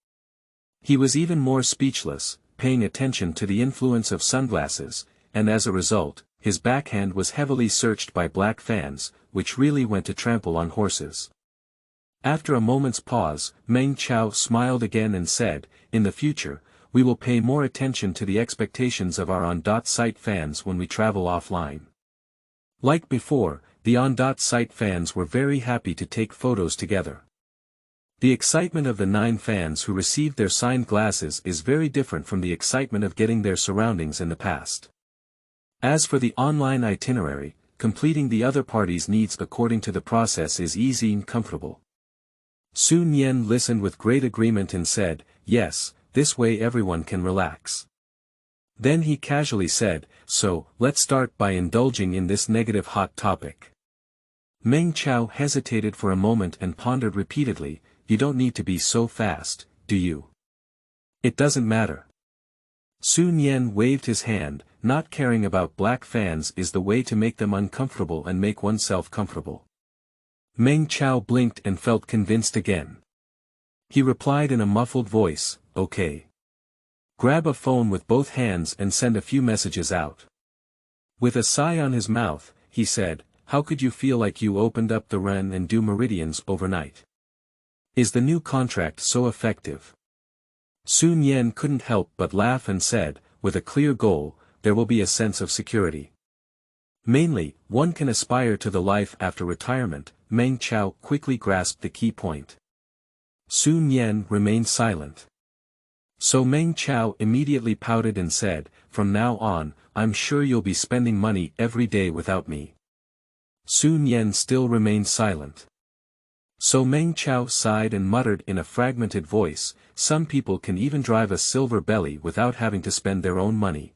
He was even more speechless, paying attention to the influence of sunglasses, and as a result, his backhand was heavily searched by black fans, which really went to trample on horses. After a moment's pause, Meng Chao smiled again and said, in the future, we will pay more attention to the expectations of our on-site fans when we travel offline. Like before, the on-site fans were very happy to take photos together. The excitement of the 9 fans who received their signed glasses is very different from the excitement of getting their surroundings in the past. As for the online itinerary, completing the other party's needs according to the process is easy and comfortable. Su Nian listened with great agreement and said, yes, this way everyone can relax. Then he casually said, so, let's start by indulging in this negative hot topic. Meng Chao hesitated for a moment and pondered repeatedly, you don't need to be so fast, do you? It doesn't matter. Su Nian waved his hand, not caring about black fans is the way to make them uncomfortable and make oneself comfortable. Meng Chao blinked and felt convinced again. He replied in a muffled voice, okay. Grab a phone with both hands and send a few messages out. With a sigh on his mouth, he said, how could you feel like you opened up the Ren and Du meridians overnight? Is the new contract so effective? Su Nian couldn't help but laugh and said, with a clear goal, there will be a sense of security. Mainly, one can aspire to the life after retirement. Meng Chao quickly grasped the key point. Su Nian remained silent. So Meng Chao immediately pouted and said, from now on, I'm sure you'll be spending money every day without me. Su Nian still remained silent. So Meng Chao sighed and muttered in a fragmented voice, some people can even drive a silver belly without having to spend their own money.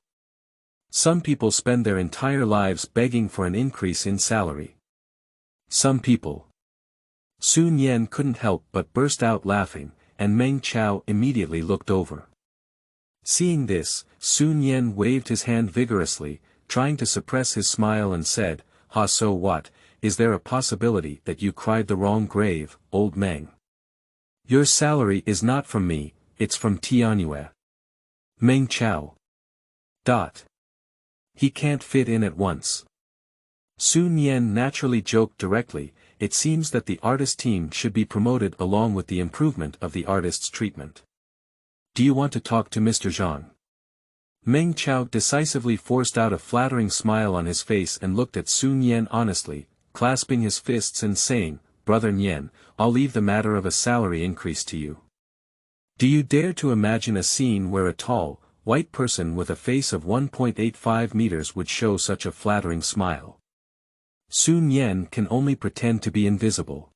Some people spend their entire lives begging for an increase in salary. Some people. Su Nian couldn't help but burst out laughing, and Meng Chao immediately looked over. Seeing this, Su Nian waved his hand vigorously, trying to suppress his smile and said, ha so what, is there a possibility that you cried the wrong grave, old Meng? Your salary is not from me, it's from Tianyue. Meng Chao. He can't fit in at once. Su Nian naturally joked directly, it seems that the artist team should be promoted along with the improvement of the artist's treatment. Do you want to talk to Mr. Zhang? Meng Chao decisively forced out a flattering smile on his face and looked at Su Nian honestly, clasping his fists and saying, Brother Nian, I'll leave the matter of a salary increase to you. Do you dare to imagine a scene where a tall, white person with a face of 1.85 meters would show such a flattering smile? Su Nian can only pretend to be invisible.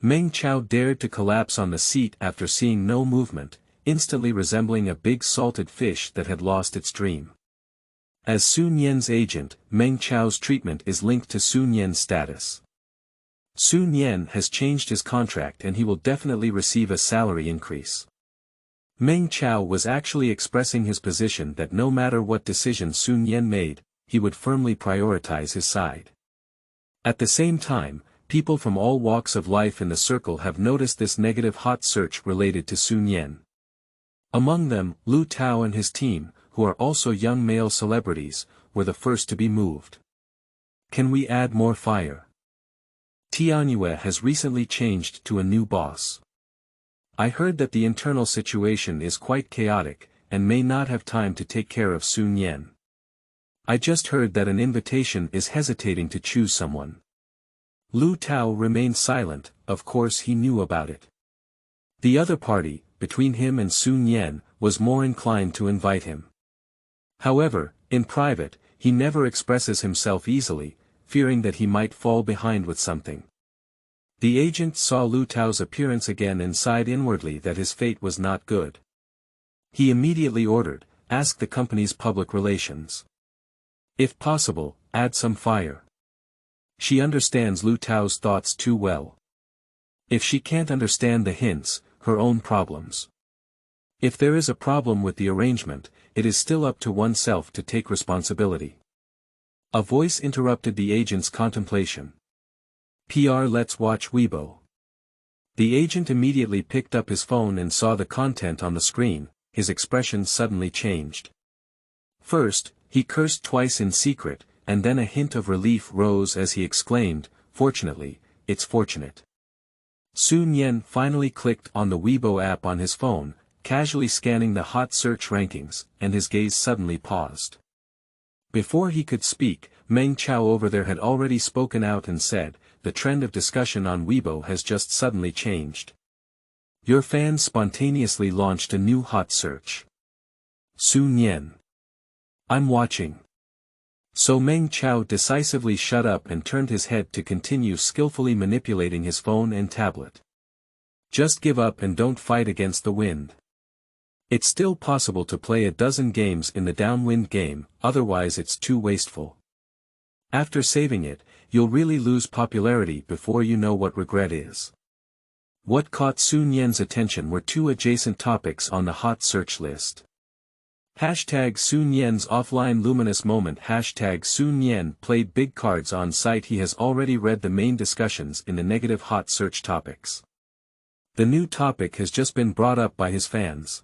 Meng Chao dared to collapse on the seat after seeing no movement, instantly resembling a big salted fish that had lost its dream. As Su Nian's agent, Meng Chao's treatment is linked to Su Nian's status. Su Nian has changed his contract and he will definitely receive a salary increase. Meng Chao was actually expressing his position that no matter what decision Su Nian made, he would firmly prioritize his side. At the same time, people from all walks of life in the circle have noticed this negative hot search related to Su Nian. Among them, Lu Tao and his team, who are also young male celebrities, were the first to be moved. Can we add more fire? Tianyue has recently changed to a new boss. I heard that the internal situation is quite chaotic, and may not have time to take care of Su Nian. I just heard that an invitation is hesitating to choose someone. Lu Tao remained silent, of course he knew about it. The other party, between him and Su Nian, was more inclined to invite him. However, in private, he never expresses himself easily, fearing that he might fall behind with something. The agent saw Lu Tao's appearance again and sighed inwardly that his fate was not good. He immediately ordered, ask the company's public relations. If possible, add some fire. She understands Lu Tao's thoughts too well. If she can't understand the hints, her own problems. If there is a problem with the arrangement, it is still up to oneself to take responsibility. A voice interrupted the agent's contemplation. PR, let's watch Weibo. The agent immediately picked up his phone and saw the content on the screen, his expression suddenly changed. First, he cursed twice in secret, and then a hint of relief rose as he exclaimed, "Fortunately, it's fortunate." Su Nian finally clicked on the Weibo app on his phone, casually scanning the hot search rankings, and his gaze suddenly paused. Before he could speak, Meng Chao over there had already spoken out and said, "The trend of discussion on Weibo has just suddenly changed. Your fans spontaneously launched a new hot search. Su Nian. I'm watching." So Meng Chao decisively shut up and turned his head to continue skillfully manipulating his phone and tablet. Just give up and don't fight against the wind. It's still possible to play a dozen games in the downwind game, otherwise it's too wasteful. After saving it, you'll really lose popularity before you know what regret is. What caught Su Nian's attention were two adjacent topics on the hot search list. Hashtag Su Nian's offline luminous moment. Hashtag Su Nian played big cards on site. He has already read the main discussions in the negative hot search topics. The new topic has just been brought up by his fans.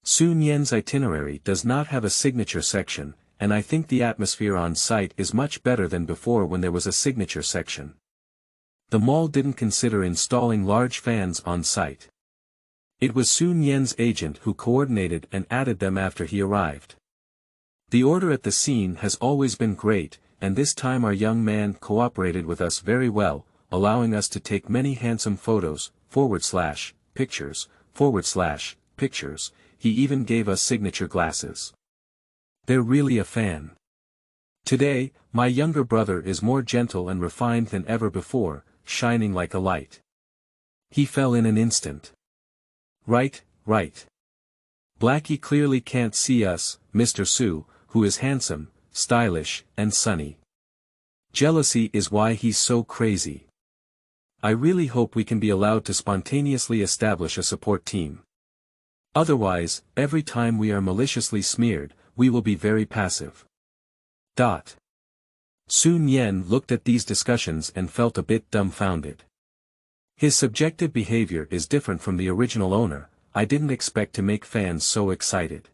Su Nian's itinerary does not have a signature section, and I think the atmosphere on site is much better than before when there was a signature section. The mall didn't consider installing large fans on site. It was Su Nian's agent who coordinated and added them after he arrived. The order at the scene has always been great, and this time our young man cooperated with us very well, allowing us to take many handsome photos, /pictures, /pictures, he even gave us signature glasses. They're really a fan. Today, my younger brother is more gentle and refined than ever before, shining like a light. He fell in an instant. Right. Blackie clearly can't see us, Mr. Su, who is handsome, stylish, and sunny. Jealousy is why he's so crazy. I really hope we can be allowed to spontaneously establish a support team. Otherwise, every time we are maliciously smeared, we will be very passive. Su Nian looked at these discussions and felt a bit dumbfounded. His subjective behavior is different from the original owner. I didn't expect to make fans so excited.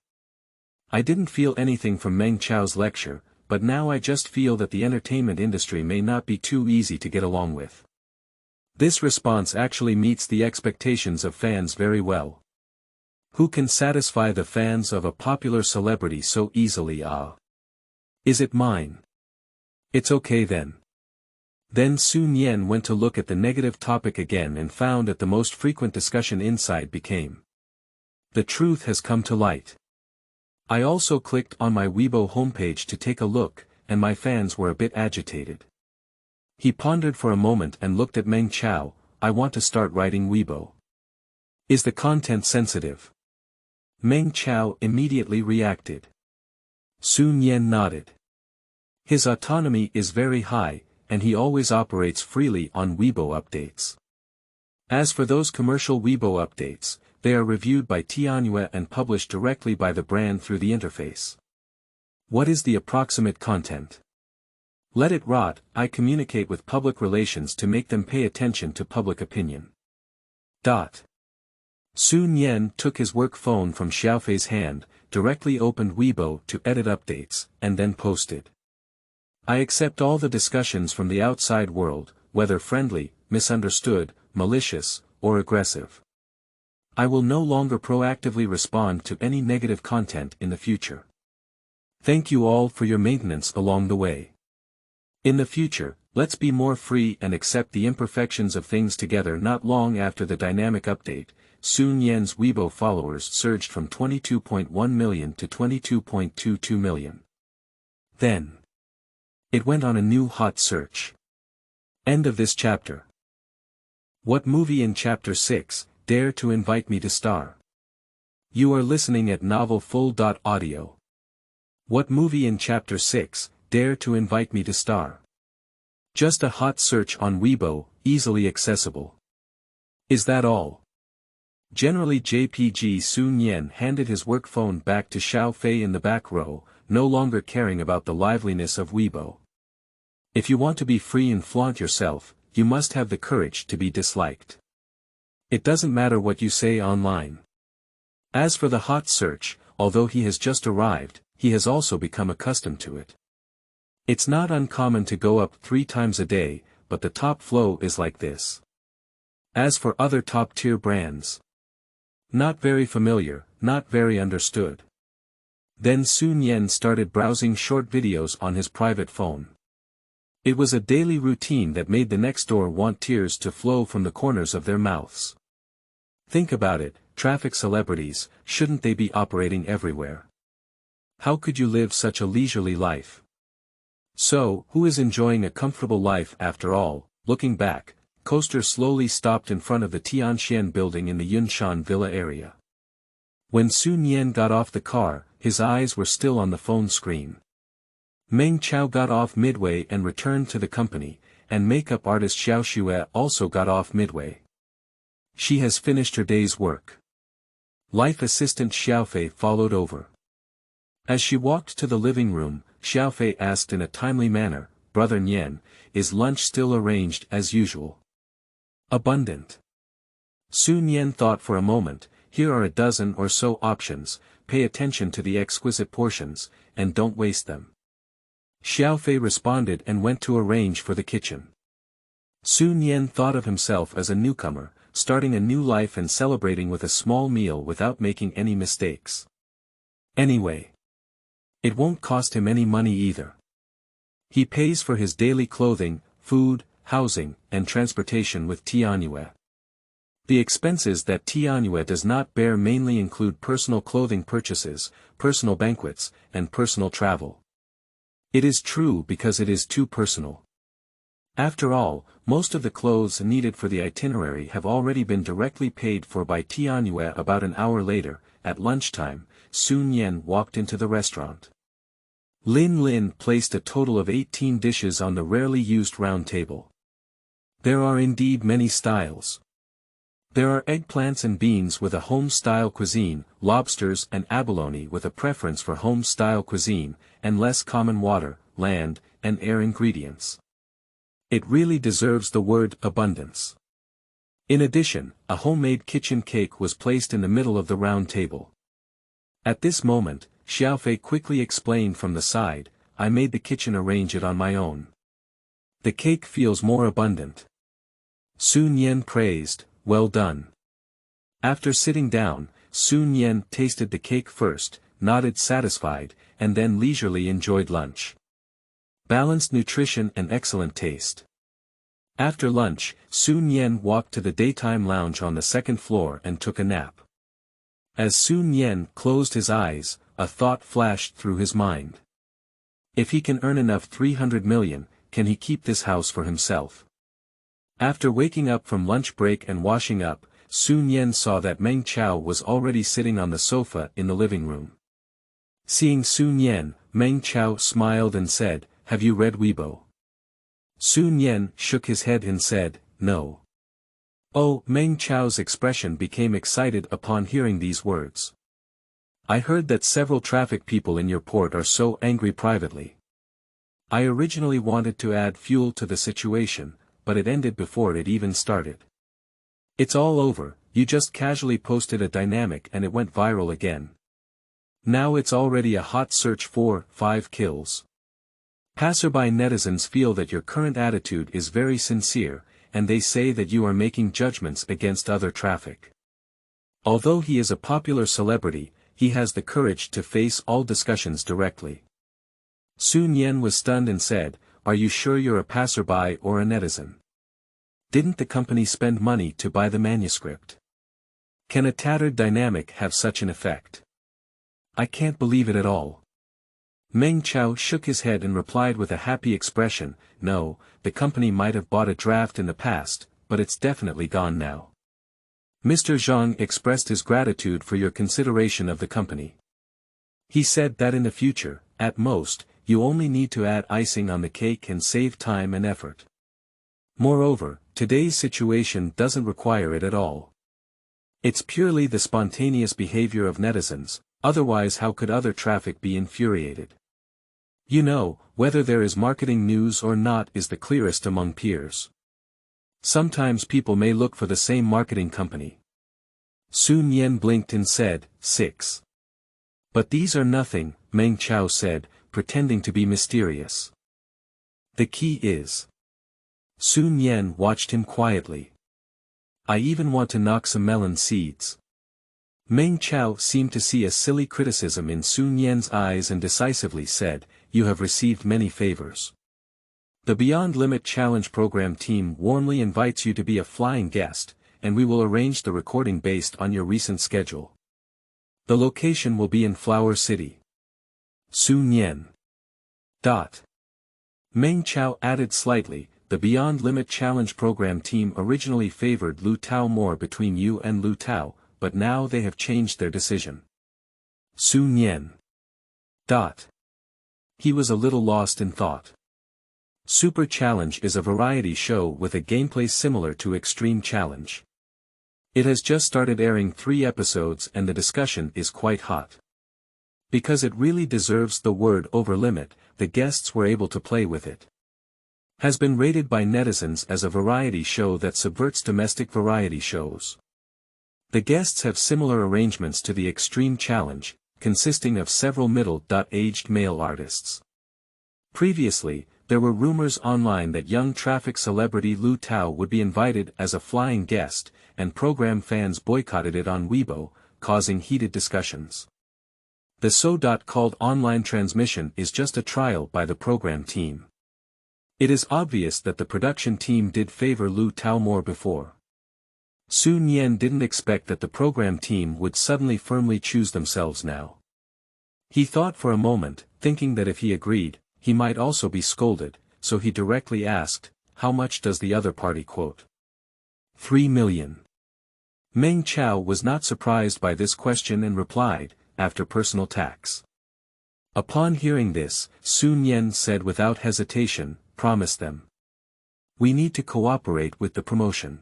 I didn't feel anything from Meng Chao's lecture, but now I just feel that the entertainment industry may not be too easy to get along with. This response actually meets the expectations of fans very well. Who can satisfy the fans of a popular celebrity so easily? Is it mine? It's okay then. Then Su Nian went to look at the negative topic again and found that the most frequent discussion inside became The truth has come to light. I also clicked on my Weibo homepage to take a look, and my fans were a bit agitated. He pondered for a moment and looked at Meng Chao. I want to start writing Weibo. Is the content sensitive? Meng Chao immediately reacted. Su Nian nodded. His autonomy is very high, and he always operates freely on Weibo updates. As for those commercial Weibo updates, they are reviewed by Tianyue and published directly by the brand through the interface. What is the approximate content? Let it rot. I communicate with public relations to make them pay attention to public opinion. Su Nian took his work phone from Xiaofei's hand, directly opened Weibo to edit updates, and then posted. I accept all the discussions from the outside world, whether friendly, misunderstood, malicious, or aggressive. I will no longer proactively respond to any negative content in the future. Thank you all for your maintenance along the way. In the future, let's be more free and accept the imperfections of things together. Not long after the dynamic update, Su Nian's Weibo followers surged from 22.1 million to 22.22 million. Then, it went on a new hot search. End of this chapter. What movie in Chapter 6, dare to invite me to star? You are listening at novelfull.audio. What movie in Chapter 6, dare to invite me to star? Just a hot search on Weibo, easily accessible. Is that all? Generally JPG Su Nian handed his work phone back to Xiaofei in the back row, no longer caring about the liveliness of Weibo. If you want to be free and flaunt yourself, you must have the courage to be disliked. It doesn't matter what you say online. As for the hot search, although he has just arrived, he has also become accustomed to it. It's not uncommon to go up 3 times a day, but the top flow is like this. As for other top-tier brands, not very familiar, not very understood. Then Su Nian started browsing short videos on his private phone. It was a daily routine that made the next door want tears to flow from the corners of their mouths. Think about it, traffic celebrities, shouldn't they be operating everywhere? How could you live such a leisurely life? So, who is enjoying a comfortable life after all? Looking back, coaster slowly stopped in front of the Tianxian building in the Yunshan Villa area. When Su Nian got off the car, his eyes were still on the phone screen. Meng Chao got off midway and returned to the company, and makeup artist Xiao Xue also got off midway. She has finished her day's work. Life assistant Xiaofei followed over. As she walked to the living room, Xiaofei asked in a timely manner, "Brother Nian, is lunch still arranged as usual?" Abundant. Su Nian thought for a moment. Here are a dozen or so options, pay attention to the exquisite portions, and don't waste them. Xiaofei responded and went to arrange for the kitchen. Su Nian thought of himself as a newcomer, starting a new life and celebrating with a small meal without making any mistakes. Anyway, it won't cost him any money either. He pays for his daily clothing, food, housing, and transportation with Tianyue. The expenses that Tianyue does not bear mainly include personal clothing purchases, personal banquets, and personal travel. It is true because it is too personal. After all, most of the clothes needed for the itinerary have already been directly paid for by Tianyue. About an hour later, at lunchtime, Su Nian walked into the restaurant. Lin Lin placed a total of 18 dishes on the rarely used round table. There are indeed many styles. There are eggplants and beans with a home-style cuisine, lobsters and abalone with a preference for home-style cuisine, and less common water, land, and air ingredients. It really deserves the word abundance. In addition, a homemade kitchen cake was placed in the middle of the round table. At this moment, Xiaofei quickly explained from the side, "I made the kitchen arrange it on my own. The cake feels more abundant." Su Nian praised, "Well done." After sitting down, Su Nian tasted the cake first, nodded satisfied, and then leisurely enjoyed lunch. Balanced nutrition and excellent taste. After lunch, Su Nian walked to the daytime lounge on the second floor and took a nap. As Su Nian closed his eyes, a thought flashed through his mind. If he can earn enough 300 million, can he keep this house for himself? After waking up from lunch break and washing up, Su Nian saw that Meng Chao was already sitting on the sofa in the living room. Seeing Su Nian, Meng Chao smiled and said, "Have you read Weibo?" Su Nian shook his head and said, "No." Oh, Meng Chao's expression became excited upon hearing these words. "I heard that several traffic people in your port are so angry privately. I originally wanted to add fuel to the situation, but it ended before it even started. It's all over, you just casually posted a dynamic and it went viral again. Now it's already a hot search for 5 kills. Passerby netizens feel that your current attitude is very sincere, and they say that you are making judgments against other traffic. Although he is a popular celebrity, he has the courage to face all discussions directly." Su Nian was stunned and said, "Are you sure you're a passerby or a netizen? Didn't the company spend money to buy the manuscript? Can a tattered dynamic have such an effect? I can't believe it at all." Meng Chao shook his head and replied with a happy expression, "No, the company might have bought a draft in the past, but it's definitely gone now. Mr. Zhang expressed his gratitude for your consideration of the company. He said that in the future, at most, you only need to add icing on the cake and save time and effort. Moreover, today's situation doesn't require it at all. It's purely the spontaneous behavior of netizens, otherwise how could other traffic be infuriated? You know, whether there is marketing news or not is the clearest among peers. Sometimes people may look for the same marketing company." Su Nian blinked and said, 6. "But these are nothing," Meng Chao said, pretending to be mysterious. "The key is." Su Nian watched him quietly. "I even want to knock some melon seeds." Meng Chao seemed to see a silly criticism in Su Nian's eyes and decisively said, "You have received many favors. The Beyond Limit Challenge program team warmly invites you to be a flying guest, and we will arrange the recording based on your recent schedule. The location will be in Flower City. Su Nian. Meng Chao added slightly, "The Beyond Limit Challenge program team originally favored Lu Tao more between you and Lu Tao, but now they have changed their decision." Su Nian. He was a little lost in thought. Super Challenge is a variety show with a gameplay similar to Extreme Challenge. It has just started airing 3 episodes and the discussion is quite hot. Because it really deserves the word over limit, the guests were able to play with it. Has been rated by netizens as a variety show that subverts domestic variety shows. The guests have similar arrangements to the Extreme Challenge, consisting of several middle-aged male artists. Previously, there were rumors online that young traffic celebrity Lu Tao would be invited as a flying guest, and program fans boycotted it on Weibo, causing heated discussions. The so-called online transmission is just a trial by the program team. It is obvious that the production team did favor Lu Tao more before. Su Nian didn't expect that the program team would suddenly firmly choose themselves now. He thought for a moment, thinking that if he agreed, he might also be scolded, so he directly asked, "How much does the other party quote?" 3 million. Meng Chao was not surprised by this question and replied, "After personal tax." Upon hearing this, Su Nian said without hesitation, "Promise them. We need to cooperate with the promotion."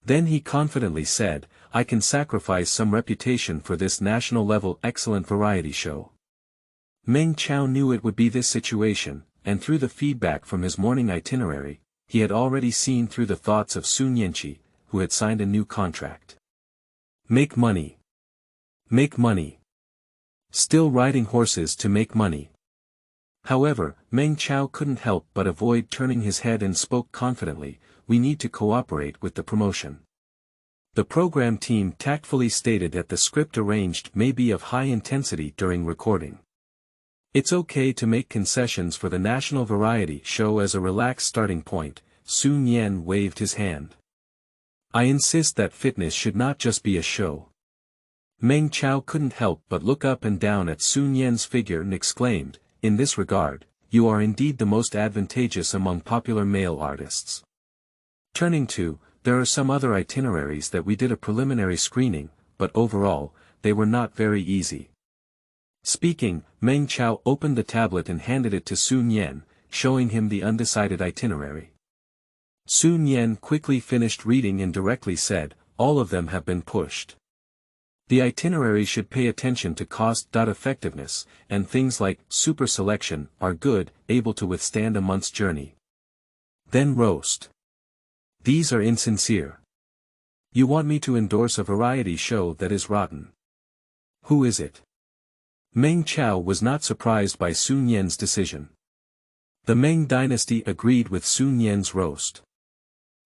Then he confidently said, "I can sacrifice some reputation for this national-level excellent variety show." Meng Chao knew it would be this situation, and through the feedback from his morning itinerary, he had already seen through the thoughts of Sun Yanqi, who had signed a new contract. Make money. Make money. Still riding horses to make money. However, Meng Chao couldn't help but avoid turning his head and spoke confidently, "We need to cooperate with the promotion." The program team tactfully stated that the script arranged may be of high intensity during recording. It's okay to make concessions for the national variety show as a relaxed starting point. Su Nian waved his hand. "I insist that fitness should not just be a show. Meng Chao couldn't help but look up and down at Sun Yan's figure and exclaimed, "In this regard, you are indeed the most advantageous among popular male artists." Turning to, there are some other itineraries that we did a preliminary screening, but overall, they were not very easy. Speaking, Meng Chao opened the tablet and handed it to Sun Yan, showing him the undecided itinerary. Sun Yan quickly finished reading and directly said, "All of them have been pushed. The itinerary should pay attention to cost-effectiveness, and things like super selection are good, able to withstand a month's journey. Then roast. These are insincere. You want me to endorse a variety show that is rotten. Who is it?" Meng Chao was not surprised by Sun Yan's decision. The Meng dynasty agreed with Sun Yan's roast.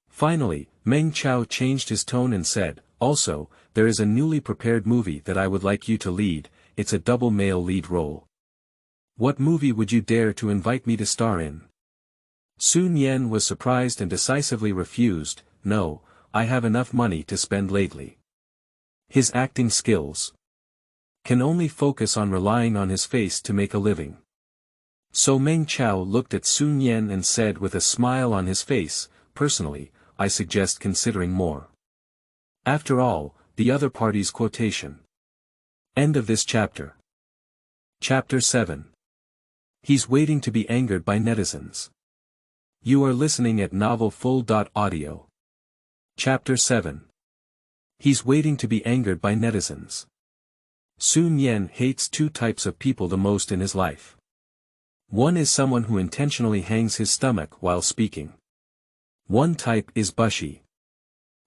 Finally, Meng Chao changed his tone and said, "Also, there is a newly prepared movie that I would like you to lead. It's a double male lead role. What movie would you dare to invite me to star in?" Sun Yan was surprised and decisively refused, "No, I have enough money to spend lately." His acting skills can only focus on relying on his face to make a living. So Meng Chao looked at Sun Yan and said with a smile on his face, "Personally, I suggest considering more. After all, the other party's quotation." End of this chapter. Chapter 7. He's waiting to be angered by netizens. You are listening at novelfull.audio. Chapter 7. He's waiting to be angered by netizens. Sun Yan hates two types of people the most in his life. One is someone who intentionally hangs his stomach while speaking. One type is Bushi.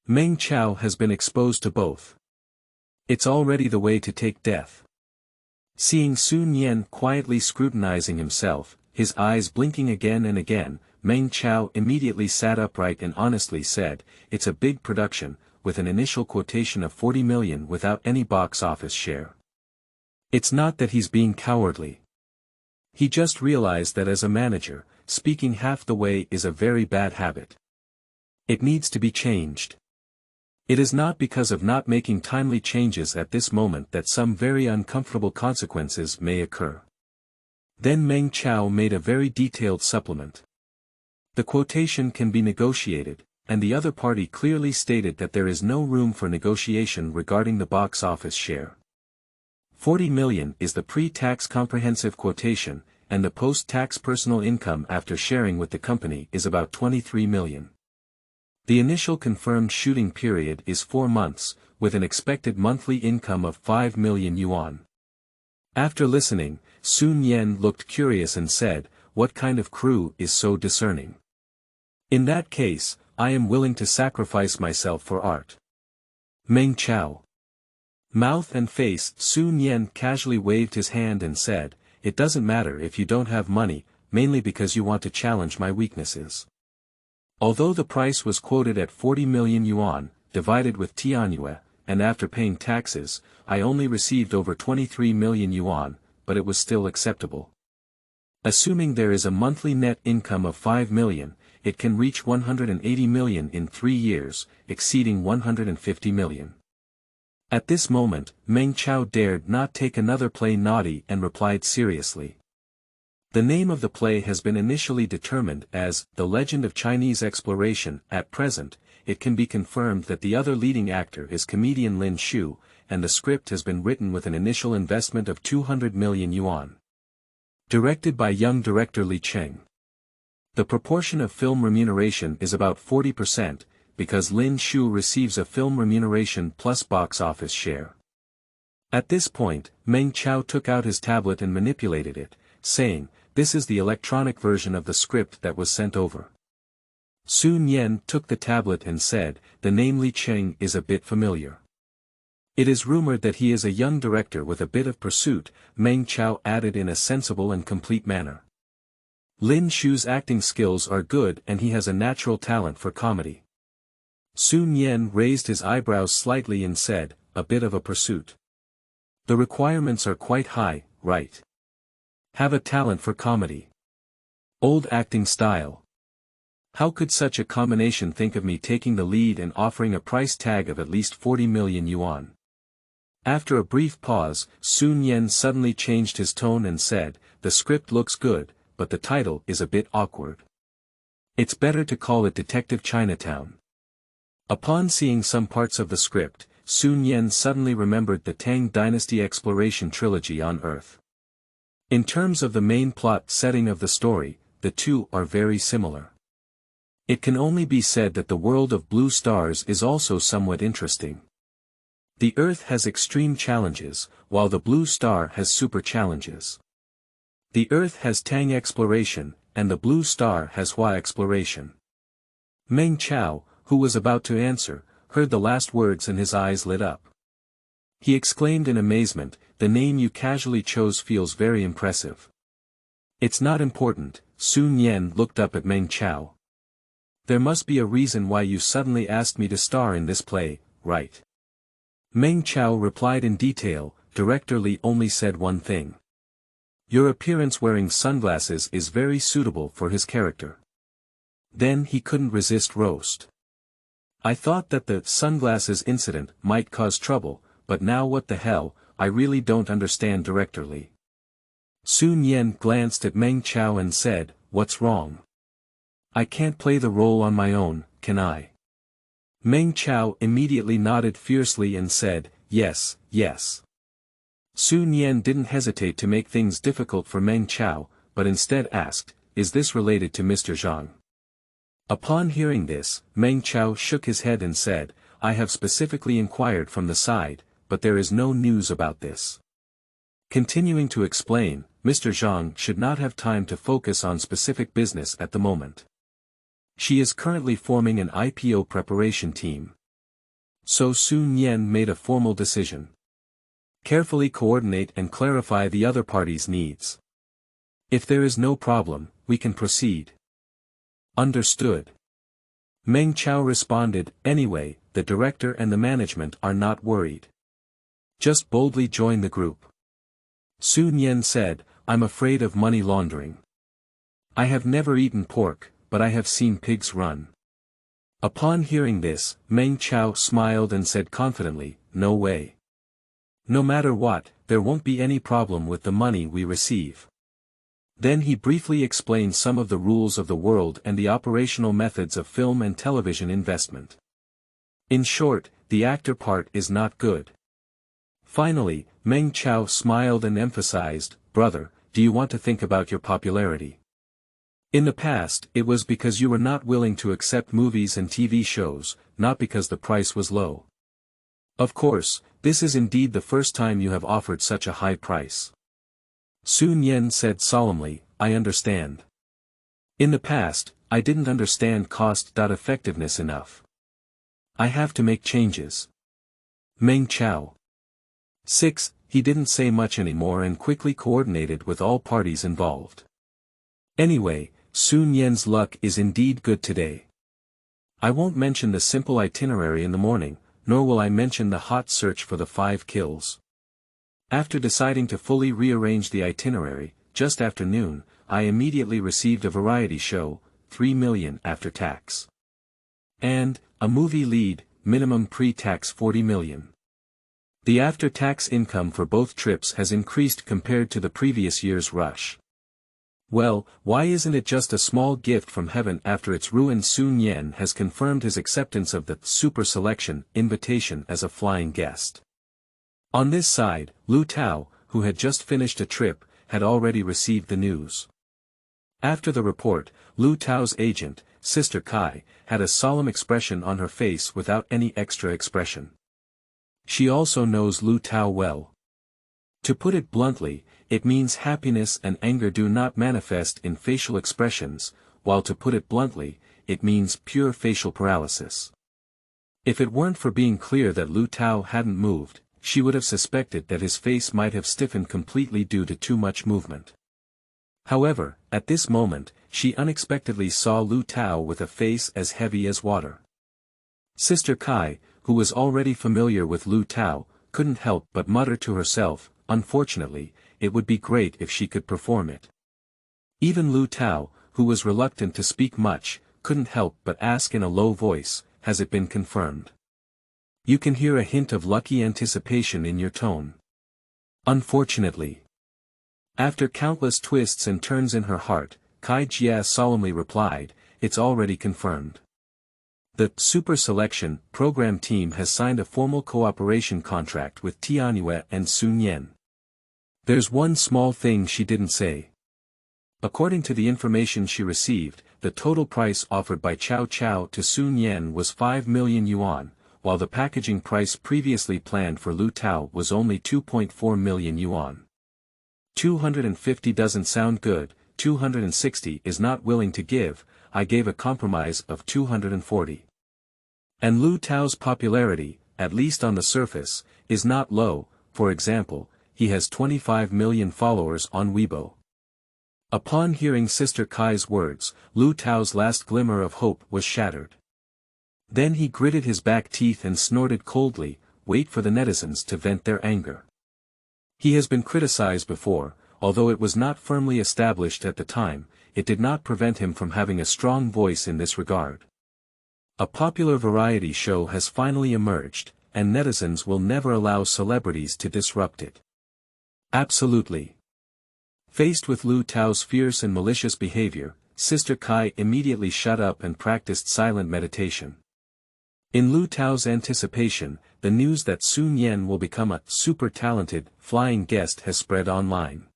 Meng Chao has been exposed to both. It's already the way to take death. Seeing Sun Yan quietly scrutinizing himself, his eyes blinking again and again, Meng Chao immediately sat upright and honestly said, "It's a big production, with an initial quotation of 40 million without any box office share." It's not that he's being cowardly. He just realized that as a manager, speaking half the way is a very bad habit. It needs to be changed. It is not because of not making timely changes at this moment that some very uncomfortable consequences may occur. Then Meng Chao made a very detailed supplement. The quotation can be negotiated, and the other party clearly stated that there is no room for negotiation regarding the box office share. 40 million is the pre-tax comprehensive quotation, and the post-tax personal income after sharing with the company is about 23 million. The initial confirmed shooting period is 4 months, with an expected monthly income of 5 million yuan. After listening, Sun Yan looked curious and said, "What kind of crew is so discerning? In that case, I am willing to sacrifice myself for art." Meng Chao. Mouth and face. Sun Yan casually waved his hand and said, "It doesn't matter if you don't have money, mainly because you want to challenge my weaknesses." Although the price was quoted at 40 million yuan, divided with Tianyue, and after paying taxes, I only received over 23 million yuan, but it was still acceptable. Assuming there is a monthly net income of 5 million, it can reach 180 million in 3 years, exceeding 150 million. At this moment, Meng Chao dared not take another play naughty and replied seriously. The name of the play has been initially determined as The Legend of Chinese Exploration. At present, it can be confirmed that the other leading actor is comedian Lin Shu, and the script has been written with an initial investment of 200 million yuan. Directed by young director Li Cheng. The proportion of film remuneration is about 40%, because Lin Shu receives a film remuneration plus box office share. At this point, Meng Chao took out his tablet and manipulated it, saying, "This is the electronic version of the script that was sent over." Sun Yan took the tablet and said, "The name Li Cheng is a bit familiar. It is rumored that he is a young director with a bit of pursuit," Meng Chao added in a sensible and complete manner. Lin Shu's acting skills are good and he has a natural talent for comedy. Sun Yan raised his eyebrows slightly and said, "A bit of a pursuit. The requirements are quite high, right? Have a talent for comedy. Old acting style. How could such a combination think of me taking the lead and offering a price tag of at least 40 million yuan? After a brief pause, Su Nian suddenly changed his tone and said, "The script looks good, but the title is a bit awkward. It's better to call it Detective Chinatown." Upon seeing some parts of the script, Su Nian suddenly remembered the Tang Dynasty exploration trilogy on Earth. In terms of the main plot setting of the story, the two are very similar. It can only be said that the world of blue stars is also somewhat interesting. The Earth has extreme challenges, while the blue star has super challenges. The Earth has Tang exploration, and the blue star has Hua exploration. Meng Chao, who was about to answer, heard the last words and his eyes lit up. He exclaimed in amazement, "The name you casually chose feels very impressive." "It's not important," Su Nian looked up at Meng Chao. "There must be a reason why you suddenly asked me to star in this play, right?" Meng Chao replied in detail. "Director Li only said one thing. Your appearance wearing sunglasses is very suitable for his character." Then he couldn't resist roast. "I thought that the sunglasses incident might cause trouble, but now what the hell, I really don't understand Director Li." Su Nian glanced at Meng Chao and said, "What's wrong? I can't play the role on my own, can I?" Meng Chao immediately nodded fiercely and said, "Yes, yes." Su Nian didn't hesitate to make things difficult for Meng Chao, but instead asked, "Is this related to Mr. Zhang?" Upon hearing this, Meng Chao shook his head and said, "I have specifically inquired from the side, but there is no news about this." Continuing to explain, "Mr. Zhang should not have time to focus on specific business at the moment. She is currently forming an IPO preparation team." So Su Nian made a formal decision. "Carefully coordinate and clarify the other party's needs. If there is no problem, we can proceed." "Understood." Meng Chao responded, "Anyway, the director and the management are not worried. Just boldly join the group." Su Nian said, "I'm afraid of money laundering. I have never eaten pork, but I have seen pigs run." Upon hearing this, Meng Chao smiled and said confidently, "No way. No matter what, there won't be any problem with the money we receive." Then he briefly explained some of the rules of the world and the operational methods of film and television investment. In short, the actor part is not good. Finally, Meng Chao smiled and emphasized, "Brother, do you want to think about your popularity? In the past, it was because you were not willing to accept movies and TV shows, not because the price was low. Of course, this is indeed the first time you have offered such a high price." Su Nian said solemnly, "I understand. In the past, I didn't understand cost-effectiveness enough. I have to make changes." Meng Chao. 6. He didn't say much anymore and quickly coordinated with all parties involved. "Anyway, Su Nian's luck is indeed good today. I won't mention the simple itinerary in the morning, nor will I mention the hot search for the 5 kills. After deciding to fully rearrange the itinerary, just after noon, I immediately received a variety show, 3 million after tax. And, a movie lead, minimum pre-tax 40 million. The after-tax income for both trips has increased compared to the previous year's rush. Well, why isn't it just a small gift from heaven after its ruin?" Su Nian has confirmed his acceptance of the super selection invitation as a flying guest. On this side, Lu Tao, who had just finished a trip, had already received the news. After the report, Lu Tao's agent, Sister Kai, had a solemn expression on her face without any extra expression. She also knows Lu Tao well. To put it bluntly, it means happiness and anger do not manifest in facial expressions, while to put it bluntly, it means pure facial paralysis. If it weren't for being clear that Lu Tao hadn't moved, she would have suspected that his face might have stiffened completely due to too much movement. However, at this moment, she unexpectedly saw Lu Tao with a face as heavy as water. Sister Kai, who was already familiar with Lu Tao, couldn't help but mutter to herself, "Unfortunately, it would be great if she could perform it." Even Lu Tao, who was reluctant to speak much, couldn't help but ask in a low voice, "Has it been confirmed?" You can hear a hint of lucky anticipation in your tone. Unfortunately. After countless twists and turns in her heart, Kai Jia solemnly replied, "It's already confirmed. The Super Selection program team has signed a formal cooperation contract with Tianyue and Sun Yan. There's one small thing she didn't say. According to the information she received, the total price offered by Cao Cao to Sun Yan was 5 million yuan, while the packaging price previously planned for Lu Tao was only 2.4 million yuan. 250 doesn't sound good, 260 is not willing to give, I gave a compromise of 240. And Lu Tao's popularity, at least on the surface, is not low. For example, he has 25 million followers on Weibo." Upon hearing Sister Kai's words, Lu Tao's last glimmer of hope was shattered. Then he gritted his back teeth and snorted coldly, "Wait for the netizens to vent their anger." He has been criticized before, although it was not firmly established at the time, it did not prevent him from having a strong voice in this regard. A popular variety show has finally emerged, and netizens will never allow celebrities to disrupt it. Absolutely. Faced with Lu Tao's fierce and malicious behavior, Sister Kai immediately shut up and practiced silent meditation. In Lu Tao's anticipation, the news that Sun Yan will become a super talented, flying guest has spread online.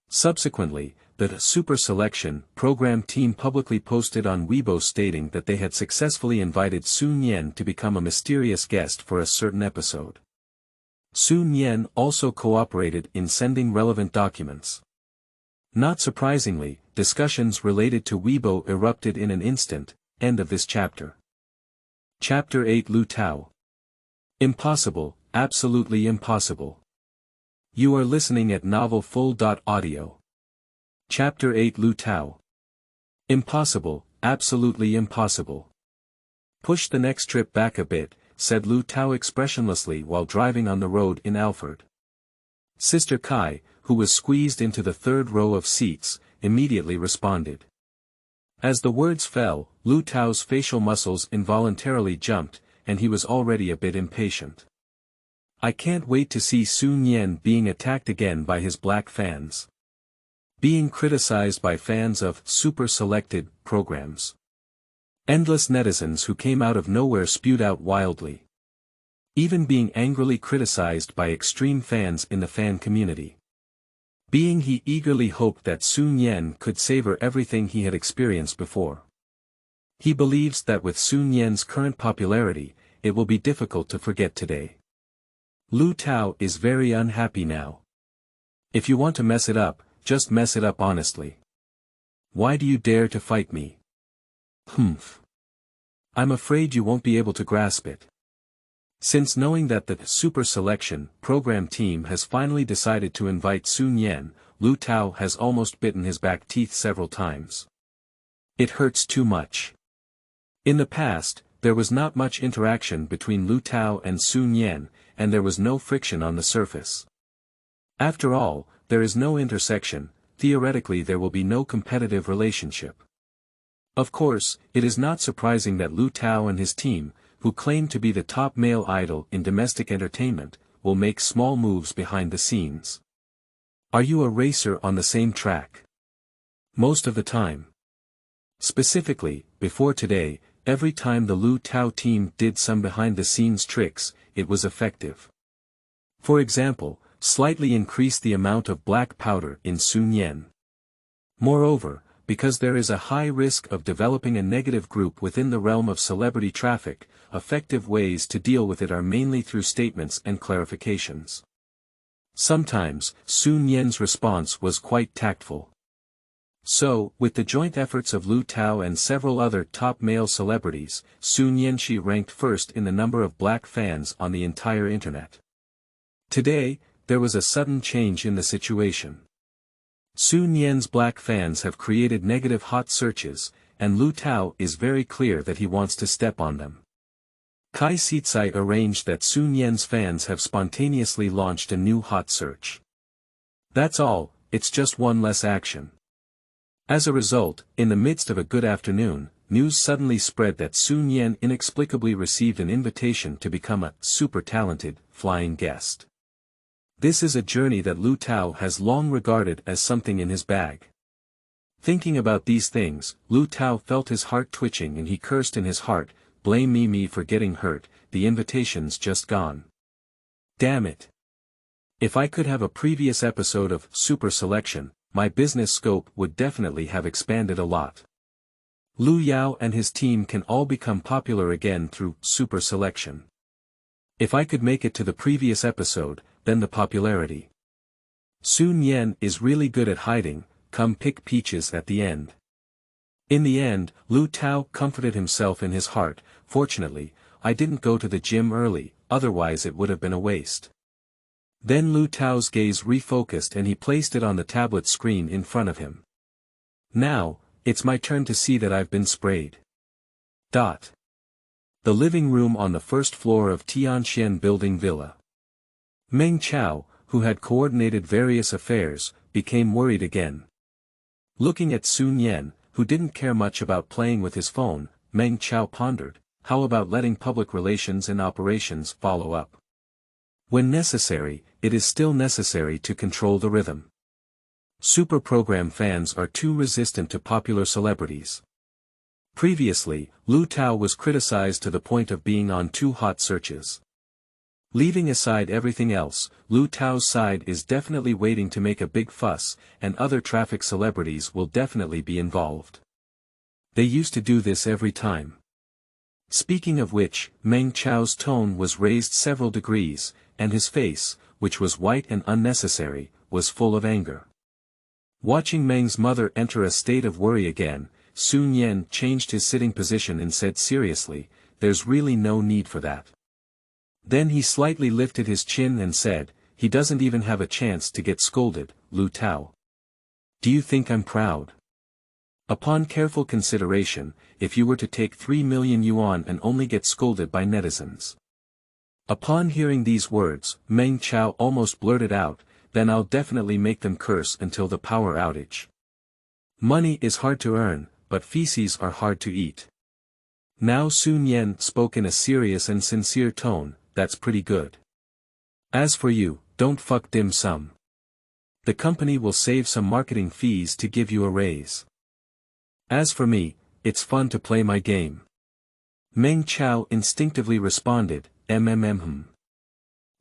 Subsequently, the Super Selection program team publicly posted on Weibo stating that they had successfully invited Sun Yan to become a mysterious guest for a certain episode. Sun Yan also cooperated in sending relevant documents. Not surprisingly, discussions related to Weibo erupted in an instant. End of this chapter. Chapter 8 Lu Tao. Impossible, absolutely impossible. You are listening at novelfull.audio. Chapter 8 Lu Tao. Impossible, absolutely impossible. Push the next trip back a bit, said Lu Tao expressionlessly while driving on the road in Alford. Sister Kai, who was squeezed into the third row of seats, immediately responded. As the words fell, Lu Tao's facial muscles involuntarily jumped, and he was already a bit impatient. I can't wait to see Sun Yan being attacked again by his black fans. Being criticized by fans of super selected programs. Endless netizens who came out of nowhere spewed out wildly. Even being angrily criticized by extreme fans in the fan community. He eagerly hoped that Sun Yan could savor everything he had experienced before. He believes that with Sun Yan's current popularity, it will be difficult to forget today. Lu Tao is very unhappy now. If you want to mess it up, just mess it up honestly. Why do you dare to fight me? Humph. I'm afraid you won't be able to grasp it. Since knowing that the Super Selection program team has finally decided to invite Sun Yan, Lu Tao has almost bitten his back teeth several times. It hurts too much. In the past, there was not much interaction between Lu Tao and Sun Yan, and there was no friction on the surface. After all, there is no intersection, theoretically there will be no competitive relationship. Of course, it is not surprising that Lu Tao and his team, who claim to be the top male idol in domestic entertainment, will make small moves behind the scenes. Are you a racer on the same track? Most of the time. Specifically, before today, every time the Lu Tao team did some behind-the-scenes tricks, it was effective. For example, slightly increase the amount of black powder in Sun Yan. Moreover, because there is a high risk of developing a negative group within the realm of celebrity traffic, effective ways to deal with it are mainly through statements and clarifications. Sometimes, Sun Yan's response was quite tactful. So, with the joint efforts of Lu Tao and several other top male celebrities, Sun Yan ranked first in the number of black fans on the entire internet. Today, there was a sudden change in the situation. Sun Yan's black fans have created negative hot searches, and Lu Tao is very clear that he wants to step on them. Kai Sitsai arranged that Sun Yan's fans have spontaneously launched a new hot search. That's all, it's just one less action. As a result, in the midst of a good afternoon, news suddenly spread that Su Nian inexplicably received an invitation to become a super talented flying guest. This is a journey that Lu Tao has long regarded as something in his bag. Thinking about these things, Lu Tao felt his heart twitching and he cursed in his heart, "Blame me for getting hurt, the invitation's just gone. Damn it. If I could have a previous episode of Super Selection, my business scope would definitely have expanded a lot. Lu Yao and his team can all become popular again through Super Selection. If I could make it to the previous episode, then the popularity. Su Nian is really good at hiding, come pick peaches at the end." In the end, Lu Tao comforted himself in his heart, "Fortunately, I didn't go to the gym early, otherwise it would have been a waste." Then Lu Tao's gaze refocused and he placed it on the tablet screen in front of him. "Now, it's my turn to see that I've been sprayed." The living room on the first floor of Tianxian Building Villa. Meng Chao, who had coordinated various affairs, became worried again. Looking at Su Nian, who didn't care much about playing with his phone, Meng Chao pondered, how about letting public relations and operations follow up? When necessary, it is still necessary to control the rhythm. Super program fans are too resistant to popular celebrities. Previously, Lu Tao was criticized to the point of being on too hot searches. Leaving aside everything else, Lu Tao's side is definitely waiting to make a big fuss, and other traffic celebrities will definitely be involved. They used to do this every time. Speaking of which, Meng Chao's tone was raised several degrees, and his face, which was white and unnecessary, was full of anger. Watching Meng's mother enter a state of worry again, Su Nian changed his sitting position and said seriously, "There's really no need for that." Then he slightly lifted his chin and said, "He doesn't even have a chance to get scolded, Lu Tao. Do you think I'm proud?" Upon careful consideration, if you were to take 3 million yuan and only get scolded by netizens. Upon hearing these words, Meng Chao almost blurted out, "Then I'll definitely make them curse until the power outage." Money is hard to earn, but feces are hard to eat. Now Su Nian spoke in a serious and sincere tone, "That's pretty good. As for you, don't fuck dim sum. The company will save some marketing fees to give you a raise. As for me, it's fun to play my game." Meng Chao instinctively responded, "Hmm."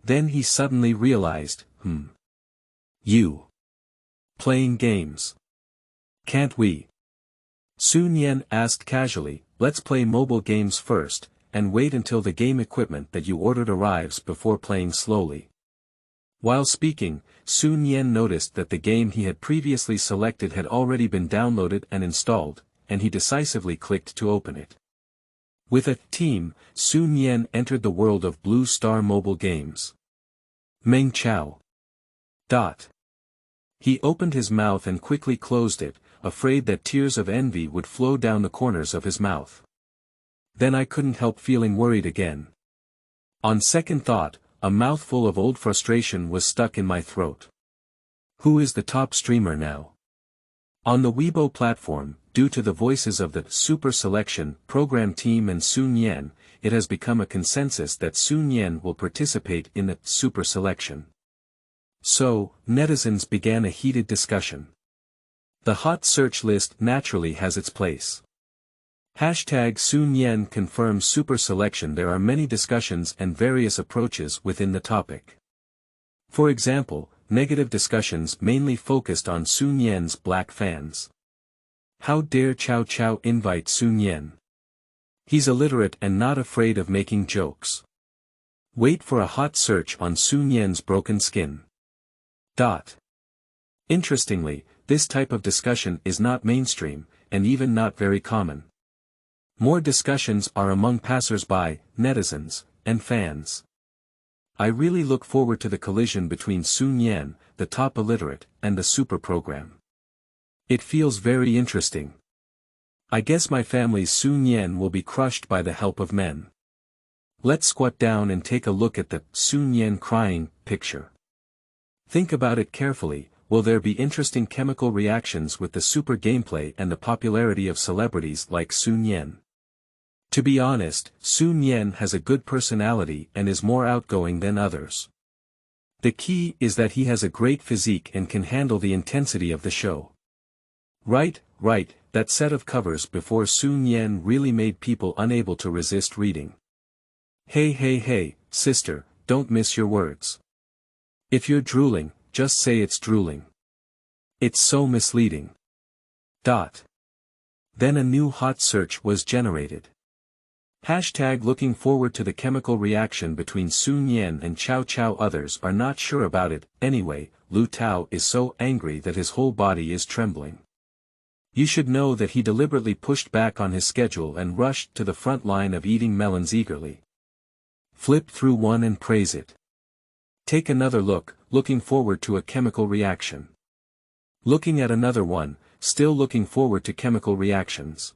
Then he suddenly realized, You. Playing games. Can't we? Su Nian asked casually, "Let's play mobile games first, and wait until the game equipment that you ordered arrives before playing slowly." While speaking, Su Nian noticed that the game he had previously selected had already been downloaded and installed, and he decisively clicked to open it. With a team, Su Nian entered the world of Blue Star mobile games. Meng Chao. He opened his mouth and quickly closed it, afraid that tears of envy would flow down the corners of his mouth. Then I couldn't help feeling worried again. On second thought, a mouthful of old frustration was stuck in my throat. Who is the top streamer now? On the Weibo platform, due to the voices of the Super Selection program team and Su Nian, it has become a consensus that Su Nian will participate in the Super Selection. So, netizens began a heated discussion. The hot search list naturally has its place. Hashtag Su Nian confirms Super Selection. There are many discussions and various approaches within the topic. For example, negative discussions mainly focused on Su Nian's black fans. How dare Chow Chow invite Su Nian? He's illiterate and not afraid of making jokes. Wait for a hot search on Su Nian's broken skin. Interestingly, this type of discussion is not mainstream, and even not very common. More discussions are among passers-by, netizens, and fans. I really look forward to the collision between Su Nian, the top illiterate, and the super program. It feels very interesting. I guess my family's Su Nian will be crushed by the help of men. Let's squat down and take a look at the Su Nian crying picture. Think about it carefully. will there be interesting chemical reactions with the super gameplay and the popularity of celebrities like Su Nian? To be honest, Su Nian has a good personality and is more outgoing than others. The key is that he has a great physique and can handle the intensity of the show. Right, that set of covers before Su Nian really made people unable to resist reading. Hey, sister, don't miss your words. If you're drooling, just say it's drooling. It's so misleading. Then a new hot search was generated. Hashtag looking forward to the chemical reaction between Su Nian and Chow Chow. Others are not sure about it. Anyway, Lu Tao is so angry that his whole body is trembling. You should know that he deliberately pushed back on his schedule and rushed to the front line of eating melons eagerly. Flip through one and praise it. Take another look, looking forward to a chemical reaction. Looking at another one, still looking forward to chemical reactions.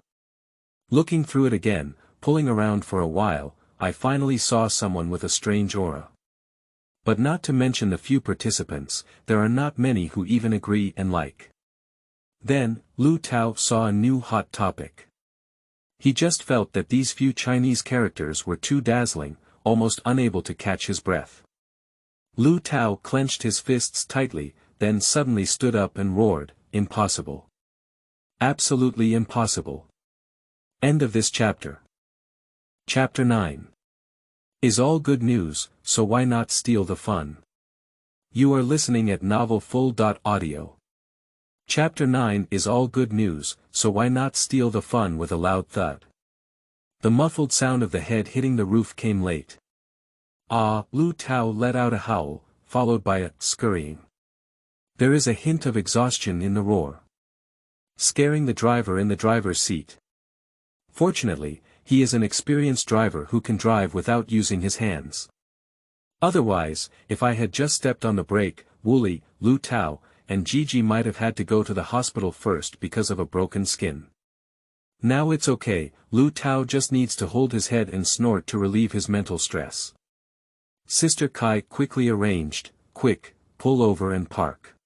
Looking through it again, pulling around for a while, I finally saw someone with a strange aura. But not to mention the few participants, there are not many who even agree and like. Then, Lu Tao saw a new hot topic. He just felt that these few Chinese characters were too dazzling, almost unable to catch his breath. Lu Tao clenched his fists tightly, then suddenly stood up and roared, "Impossible. Absolutely impossible." End of this chapter. Chapter 9. Is all good news, so why not steal the fun? You are listening at novelfull.audio. Chapter 9 is all good news, so why not steal the fun with a loud thud. The muffled sound of the head hitting the roof came late. Lu Tao let out a howl, followed by a scurrying. There is a hint of exhaustion in the roar, scaring the driver in the driver's seat. Fortunately, he is an experienced driver who can drive without using his hands. Otherwise, if I had just stepped on the brake, Wooly, Lu Tao, and Gigi might have had to go to the hospital first because of a broken skin. Now it's okay, Lu Tao just needs to hold his head and snort to relieve his mental stress. Sister Kai quickly arranged, "Quick, pull over and park."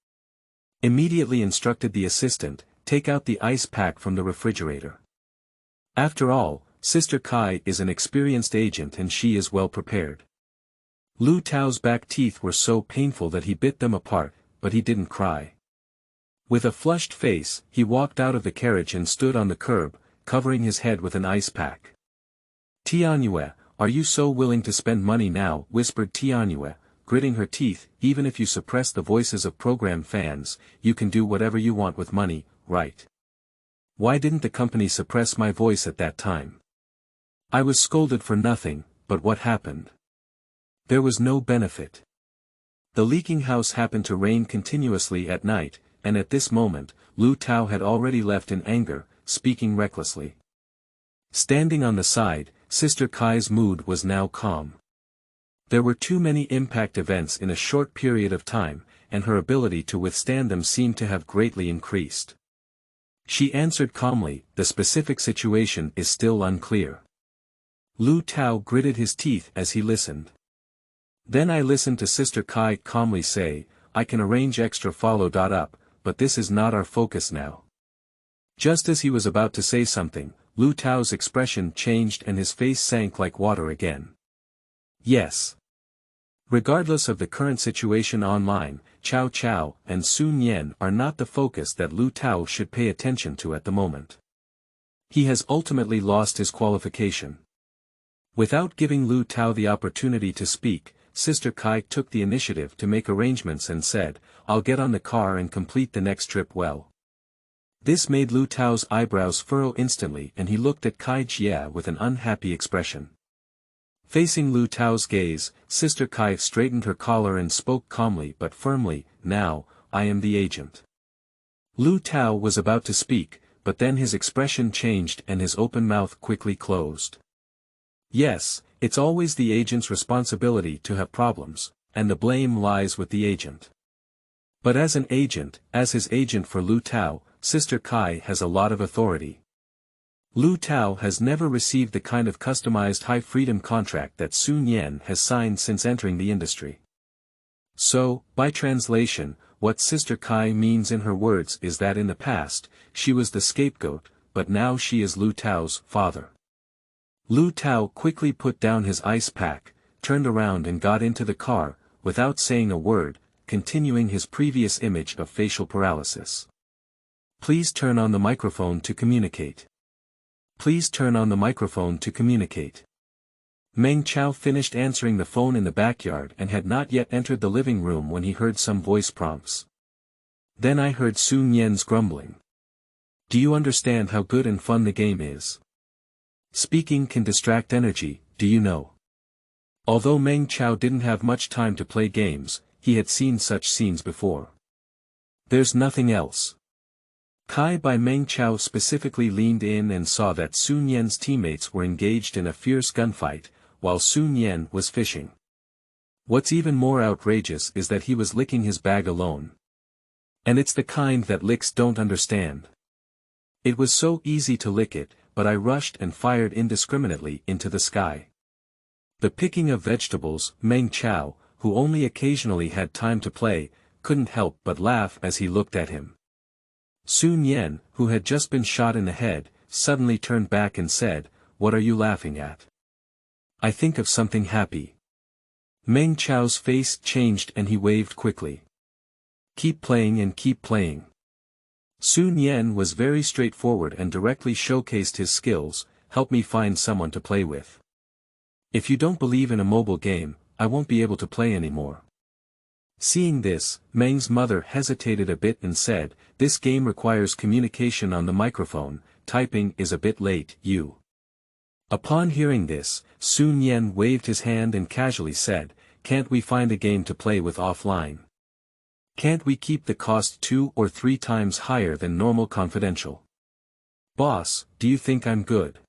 Immediately instructed the assistant, "Take out the ice pack from the refrigerator." After all, Sister Kai is an experienced agent and she is well prepared. Lu Tao's back teeth were so painful that he bit them apart, but he didn't cry. With a flushed face, he walked out of the carriage and stood on the curb, covering his head with an ice pack. "Tianyue, are you so willing to spend money now?" whispered Tianyue, gritting her teeth. "Even if you suppress the voices of program fans, you can do whatever you want with money, right? Why didn't the company suppress my voice at that time? I was scolded for nothing, but what happened? There was no benefit. The leaking house happened to rain continuously at night, and at this moment, Lu Tao had already left in anger, speaking recklessly. Standing on the side, Sister Kai's mood was now calm. There were too many impact events in a short period of time, and her ability to withstand them seemed to have greatly increased. She answered calmly, "The specific situation is still unclear." Lu Tao gritted his teeth as he listened. Then I listened to Sister Kai calmly say, "I can arrange extra follow-up, but this is not our focus now." Just as he was about to say something, Lu Tao's expression changed and his face sank like water again. Yes. Regardless of the current situation online, Chow Chow and Su Nian are not the focus that Lu Tao should pay attention to at the moment. He has ultimately lost his qualification. Without giving Lu Tao the opportunity to speak, Sister Kai took the initiative to make arrangements and said, "I'll get on the car and complete the next trip well." This made Lu Tao's eyebrows furrow instantly and he looked at Kai Jie with an unhappy expression. Facing Lu Tao's gaze, Sister Kai straightened her collar and spoke calmly but firmly, "Now, I am the agent." Lu Tao was about to speak, but then his expression changed and his open mouth quickly closed. Yes, it's always the agent's responsibility to have problems, and the blame lies with the agent. But as an agent, as his agent for Lu Tao, Sister Kai has a lot of authority. Lu Tao has never received the kind of customized high-freedom contract that Su Nian has signed since entering the industry. So, by translation, what Sister Kai means in her words is that in the past, she was the scapegoat, but now she is Lu Tao's father. Lu Tao quickly put down his ice pack, turned around and got into the car, without saying a word, continuing his previous image of facial paralysis. Please turn on the microphone to communicate. Please turn on the microphone to communicate. Meng Chao finished answering the phone in the backyard and had not yet entered the living room when he heard some voice prompts. Then I heard Su Nian's grumbling. Do you understand how good and fun the game is? Speaking can distract energy, do you know? Although Meng Chao didn't have much time to play games, he had seen such scenes before. There's nothing else. Kai by Meng Chao specifically leaned in and saw that Su Nian's teammates were engaged in a fierce gunfight, while Su Nian was fishing. What's even more outrageous is that he was licking his bag alone. And it's the kind that licks don't understand. It was so easy to lick it, but I rushed and fired indiscriminately into the sky. The picking of vegetables, Meng Chao, who only occasionally had time to play, couldn't help but laugh as he looked at him. Su Nian, who had just been shot in the head, suddenly turned back and said, "What are you laughing at?" "I think of something happy." Meng Chao's face changed and he waved quickly. "Keep playing and keep playing." Su Nian was very straightforward and directly showcased his skills. "Help me find someone to play with. If you don't believe in a mobile game, I won't be able to play anymore." Seeing this, Meng's mother hesitated a bit and said, "This game requires communication on the microphone, typing is a bit late, you." Upon hearing this, Su Nian waved his hand and casually said, "Can't we find a game to play with offline? Can't we keep the cost 2 or 3 times higher than normal confidential?" "Boss, do you think I'm good?"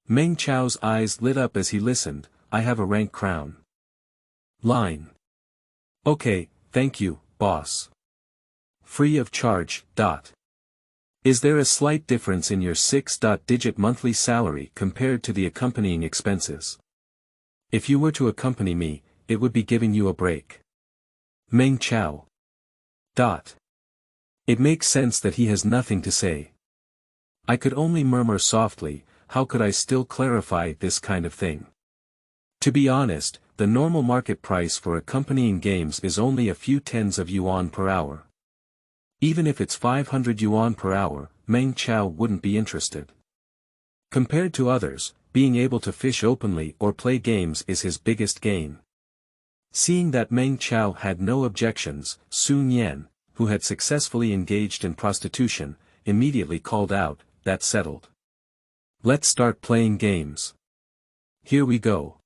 Meng Chao's eyes lit up as he listened. "I have a rank crown. Line. Okay, thank you, boss. Free of charge. Is there a slight difference in your 6-digit monthly salary compared to the accompanying expenses? If you were to accompany me, it would be giving you a break." Meng Chao. It makes sense that he has nothing to say. I could only murmur softly, how could I still clarify this kind of thing? To be honest, the normal market price for accompanying games is only a few tens of yuan per hour. Even if it's 500 yuan per hour, Meng Chao wouldn't be interested. Compared to others, being able to fish openly or play games is his biggest gain. Seeing that Meng Chao had no objections, Su Nian, who had successfully engaged in prostitution, immediately called out, "That's settled. Let's start playing games. Here we go."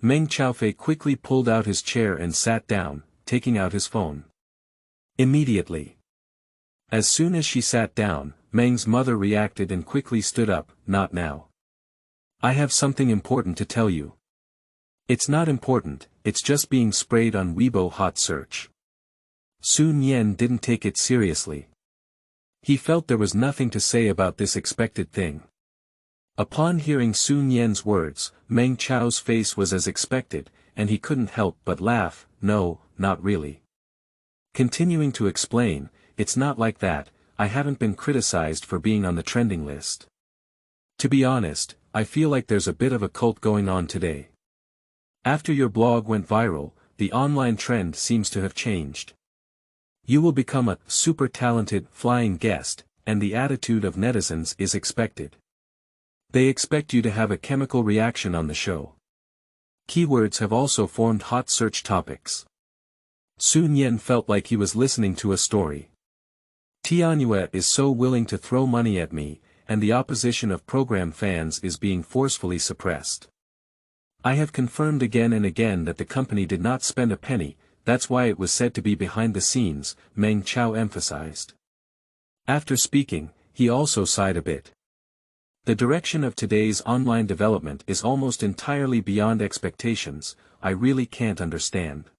Meng Chaofei quickly pulled out his chair and sat down, taking out his phone. Immediately. As soon as she sat down, Meng's mother reacted and quickly stood up. "Not now. I have something important to tell you." "It's not important, it's just being sprayed on Weibo hot search." Su Nian didn't take it seriously. He felt there was nothing to say about this expected thing. Upon hearing Su Nian's words, Meng Chao's face was as expected, and he couldn't help but laugh. "No, not really." Continuing to explain, "It's not like that, I haven't been criticized for being on the trending list. To be honest, I feel like there's a bit of a cult going on today. After your blog went viral, the online trend seems to have changed. You will become a super talented flying guest, and the attitude of netizens is expected. They expect you to have a chemical reaction on the show. Keywords have also formed hot search topics." Su Nian felt like he was listening to a story. Tianhua is so willing to throw money at me, and the opposition of program fans is being forcefully suppressed. I have confirmed again and again that the company did not spend a penny, that's why it was said to be behind the scenes, Meng Chao emphasized. After speaking, he also sighed a bit. The direction of today's online development is almost entirely beyond expectations. I really can't understand.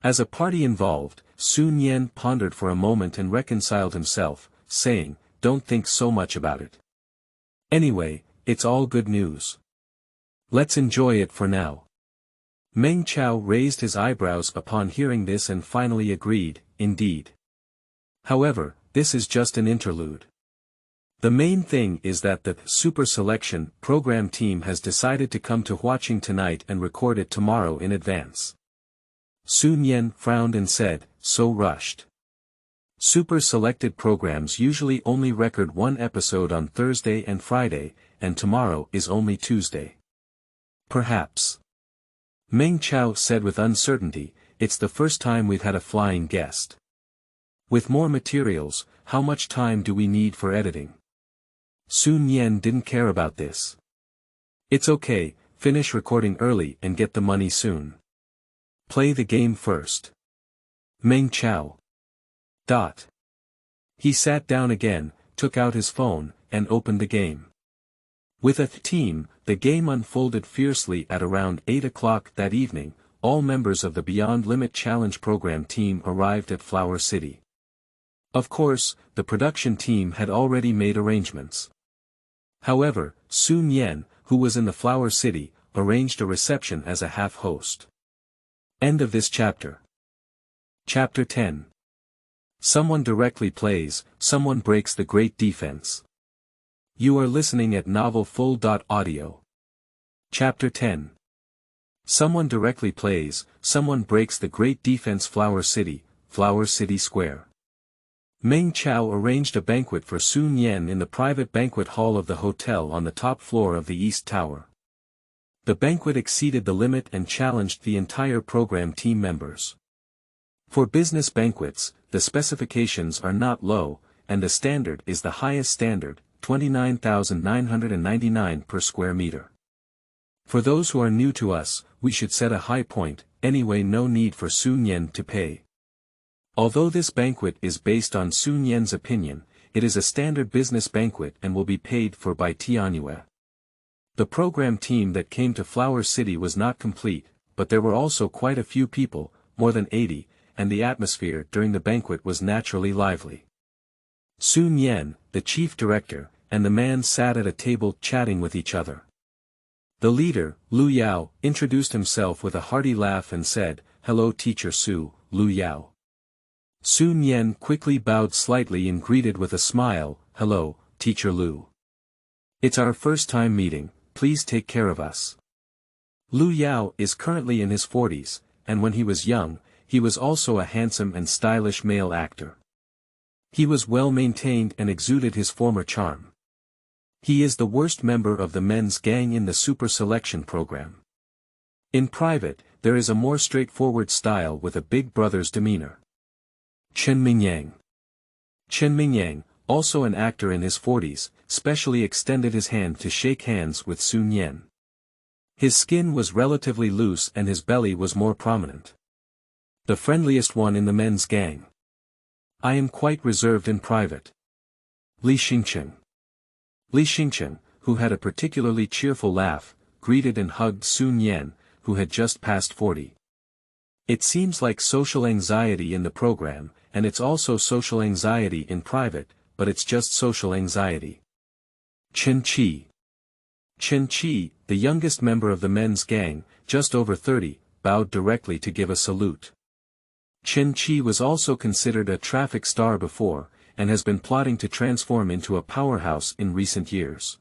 As a party involved, Su Nian pondered for a moment and reconciled himself, saying, "Don't think so much about it. Anyway, it's all good news. Let's enjoy it for now." Meng Chao raised his eyebrows upon hearing this and finally agreed, indeed. However, this is just an interlude. The main thing is that the Super Selection program team has decided to come to watching tonight and record it tomorrow in advance. Su Nian frowned and said, so rushed. Super selected programs usually only record one episode on Thursday and Friday, and tomorrow is only Tuesday. Perhaps. Meng Chao said with uncertainty, it's the first time we've had a flying guest. With more materials, how much time do we need for editing? Su Nian didn't care about this. It's okay, finish recording early and get the money soon. Play the game first. Meng Chao. He sat down again, took out his phone, and opened the game. With a team, the game unfolded fiercely at around 8 o'clock that evening. All members of the Beyond Limit Challenge program team arrived at Flower City. Of course, the production team had already made arrangements. However, Su Nian, who was in the Flower City, arranged a reception as a half-host. End of this chapter. Chapter 10. Someone directly plays, someone breaks the great defense. You are listening at novelfull.audio. Chapter 10. Someone directly plays, someone breaks the great defense. Flower City Square. Meng Chao arranged a banquet for Su Nian in the private banquet hall of the hotel on the top floor of the East Tower. The banquet exceeded the limit and challenged the entire program team members. For business banquets, the specifications are not low, and the standard is the highest standard, 29,999 per square meter. For those who are new to us, we should set a high point, anyway no need for Su Nian to pay. Although this banquet is based on Su Nian's opinion, it is a standard business banquet and will be paid for by Tianyue. The program team that came to Flower City was not complete, but there were also quite a few people, more than 80, and the atmosphere during the banquet was naturally lively. Su Nian, the chief director, and the man sat at a table chatting with each other. The leader, Lu Yao, introduced himself with a hearty laugh and said, "Hello Teacher Su, Lu Yao." Su Nian quickly bowed slightly and greeted with a smile, "Hello, Teacher Lu. It's our first time meeting, please take care of us." Lu Yao is currently in his 40s, and when he was young, he was also a handsome and stylish male actor. He was well maintained and exuded his former charm. He is the worst member of the men's gang in the Super Selection program. In private, there is a more straightforward style with a big brother's demeanor. Chen Mingyang. Chen Mingyang, also an actor in his 40s, specially extended his hand to shake hands with Su Nian. His skin was relatively loose and his belly was more prominent. The friendliest one in the men's gang. I am quite reserved in private. Li Xingchen. Li Xingchen, who had a particularly cheerful laugh, greeted and hugged Su Nian, who had just passed 40. It seems like social anxiety in the program, and it's also social anxiety in private, but it's just social anxiety. Chen Qi. Chen Qi, the youngest member of the men's gang, just over 30, bowed directly to give a salute. Chen Qi was also considered a traffic star before, and has been plotting to transform into a powerhouse in recent years.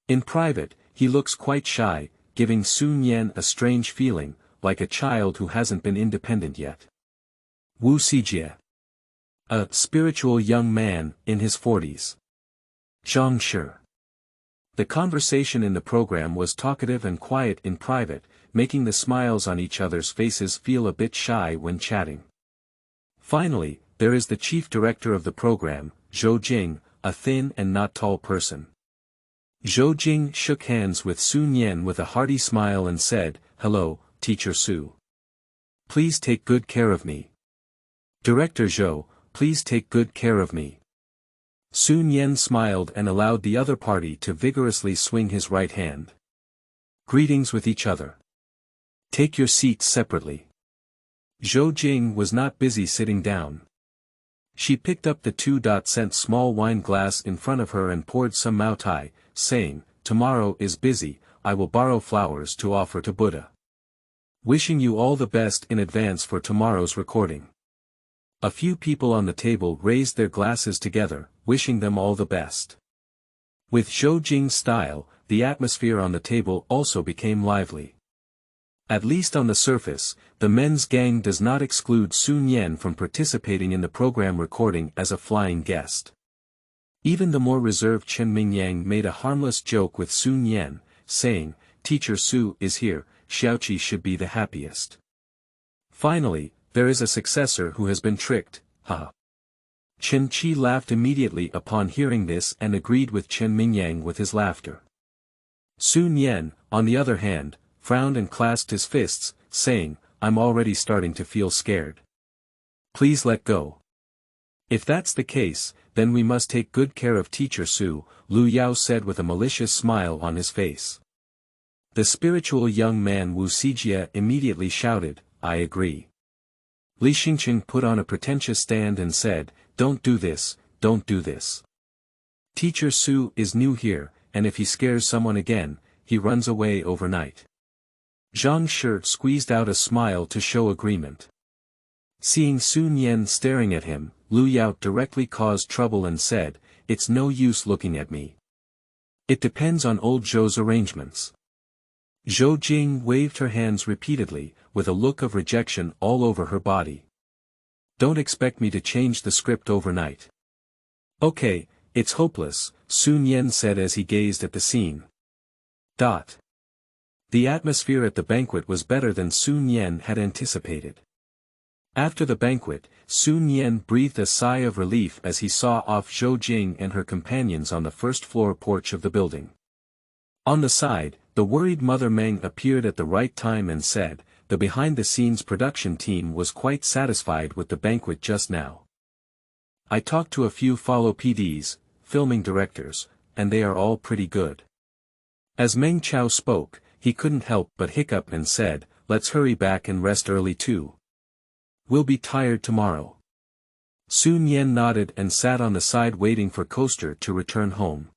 In private, he looks quite shy, giving Su Nian a strange feeling, like a child who hasn't been independent yet. Wu Xijie. A spiritual young man, in his 40s. Zhang Shi. The conversation in the program was talkative and quiet in private, making the smiles on each other's faces feel a bit shy when chatting. Finally, there is the chief director of the program, Zhou Jing, a thin and not tall person. Zhou Jing shook hands with Su Nian with a hearty smile and said, "Hello, Teacher Su. Please take good care of me. Director Zhou, please take good care of me." Su Nian smiled and allowed the other party to vigorously swing his right hand. Greetings with each other. Take your seats separately. Zhou Jing was not busy sitting down. She picked up the 2-cent small wine glass in front of her and poured some Mao Tai, saying, "Tomorrow is busy, I will borrow flowers to offer to Buddha. Wishing you all the best in advance for tomorrow's recording." A few people on the table raised their glasses together, wishing them all the best. With Zhou Jing's style, the atmosphere on the table also became lively. At least on the surface, the men's gang does not exclude Su Nian from participating in the program recording as a flying guest. Even the more reserved Chen Mingyang made a harmless joke with Su Nian, saying, "Teacher Su is here, Xiaoqi should be the happiest." Finally, there is a successor who has been tricked, ha. Chen Qi laughed immediately upon hearing this and agreed with Chen Mingyang with his laughter. Su Nian, on the other hand, frowned and clasped his fists, saying, "I'm already starting to feel scared. Please let go." "If that's the case, then we must take good care of Teacher Su," Lu Yao said with a malicious smile on his face. The spiritual young man Wu Xijie immediately shouted, "I agree." Li Xingqing put on a pretentious stand and said, "Don't do this, don't do this. Teacher Su is new here, and if he scares someone again, he runs away overnight." Zhang Shi squeezed out a smile to show agreement. Seeing Su Nian staring at him, Lu Yao directly caused trouble and said, "It's no use looking at me. It depends on old Zhou's arrangements." Zhou Jing waved her hands repeatedly, with a look of rejection all over her body. "Don't expect me to change the script overnight." "Okay, it's hopeless," Su Nian said as he gazed at the scene. The atmosphere at the banquet was better than Su Nian had anticipated. After the banquet, Su Nian breathed a sigh of relief as he saw off Zhou Jing and her companions on the first-floor porch of the building. On the side, the worried Mother Meng appeared at the right time and said, "The behind-the-scenes production team was quite satisfied with the banquet just now. I talked to a few follow PDs, filming directors, and they are all pretty good." As Meng Chao spoke, he couldn't help but hiccup and said, "Let's hurry back and rest early too. We'll be tired tomorrow." Su Nian nodded and sat on the side waiting for Coaster to return home.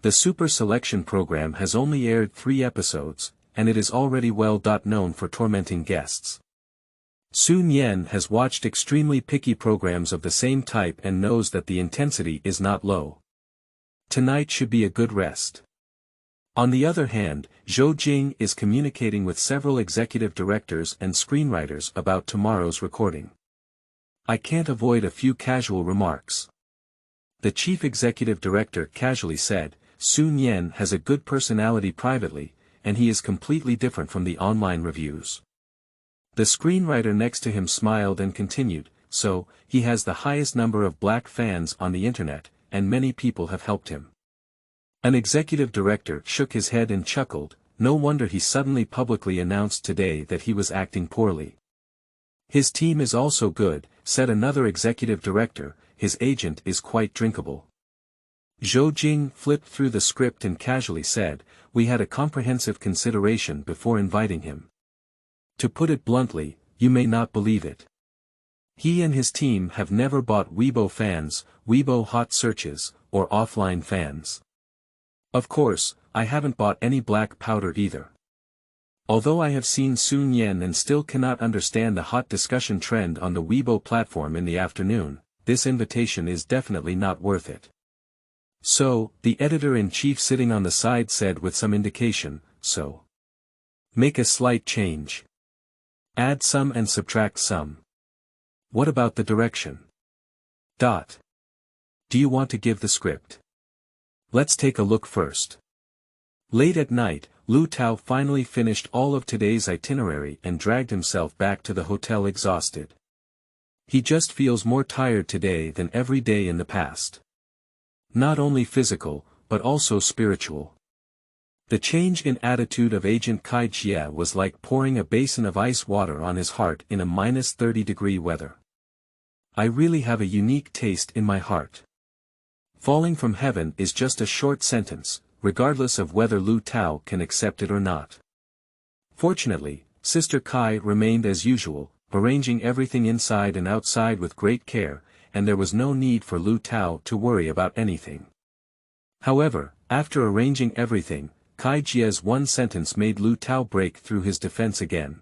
The Super Selection program has only aired 3 episodes, and it is already well known for tormenting guests. Su Nian has watched extremely picky programs of the same type and knows that the intensity is not low. Tonight should be a good rest. On the other hand, Zhou Jing is communicating with several executive directors and screenwriters about tomorrow's recording. "I can't avoid a few casual remarks." The chief executive director casually said, "Su Nian has a good personality privately, and he is completely different from the online reviews." The screenwriter next to him smiled and continued, "So, he has the highest number of black fans on the internet, and many people have helped him." An executive director shook his head and chuckled, no wonder he suddenly publicly announced today that he was acting poorly. "His team is also good," said another executive director, "his agent is quite drinkable." Zhou Jing flipped through the script and casually said, "We had a comprehensive consideration before inviting him. To put it bluntly, you may not believe it. He and his team have never bought Weibo fans, Weibo hot searches, or offline fans. Of course, I haven't bought any black powder either. Although I have seen Su Nian and still cannot understand the hot discussion trend on the Weibo platform in the afternoon, this invitation is definitely not worth it." "So," the editor-in-chief sitting on the side said with some indication, "so. Make a slight change. Add some and subtract some. What about the direction? Do you want to give the script? Let's take a look first." Late at night, Lu Tao finally finished all of today's itinerary and dragged himself back to the hotel exhausted. He just feels more tired today than every day in the past. Not only physical, but also spiritual. The change in attitude of Agent Kai Jie was like pouring a basin of ice water on his heart in a -30-degree weather. "I really have a unique taste in my heart. Falling from heaven is just a short sentence, regardless of whether Lu Tao can accept it or not." Fortunately, Sister Kai remained as usual, arranging everything inside and outside with great care, and there was no need for Lu Tao to worry about anything. However, after arranging everything, Kai Jie's one sentence made Lu Tao break through his defense again.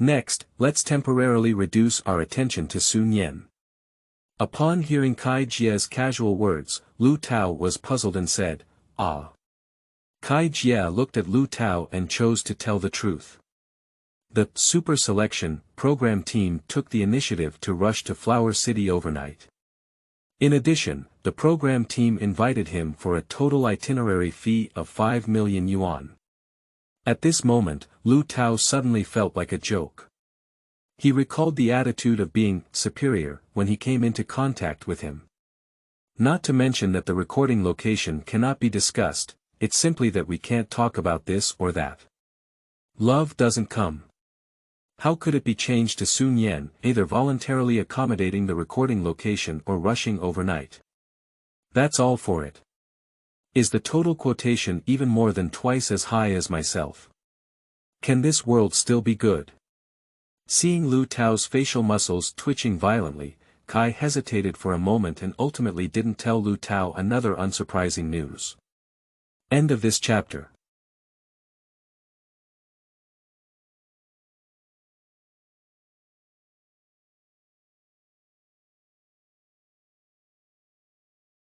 Next, let's temporarily reduce our attention to Su Nian. Upon hearing Kai Jie's casual words, Lu Tao was puzzled and said, "Ah." Kai Jie looked at Lu Tao and chose to tell the truth. The Super Selection program team took the initiative to rush to Flower City overnight. In addition, the program team invited him for a total itinerary fee of 5 million yuan. At this moment, Lu Tao suddenly felt like a joke. He recalled the attitude of being superior when he came into contact with him. Not to mention that the recording location cannot be discussed, it's simply that we can't talk about this or that. Love doesn't come. How could it be changed to Su Nian, either voluntarily accommodating the recording location or rushing overnight? That's all for it. Is the total quotation even more than twice as high as myself? Can this world still be good? Seeing Lu Tao's facial muscles twitching violently, Kai hesitated for a moment and ultimately didn't tell Lu Tao another unsurprising news. End of this chapter.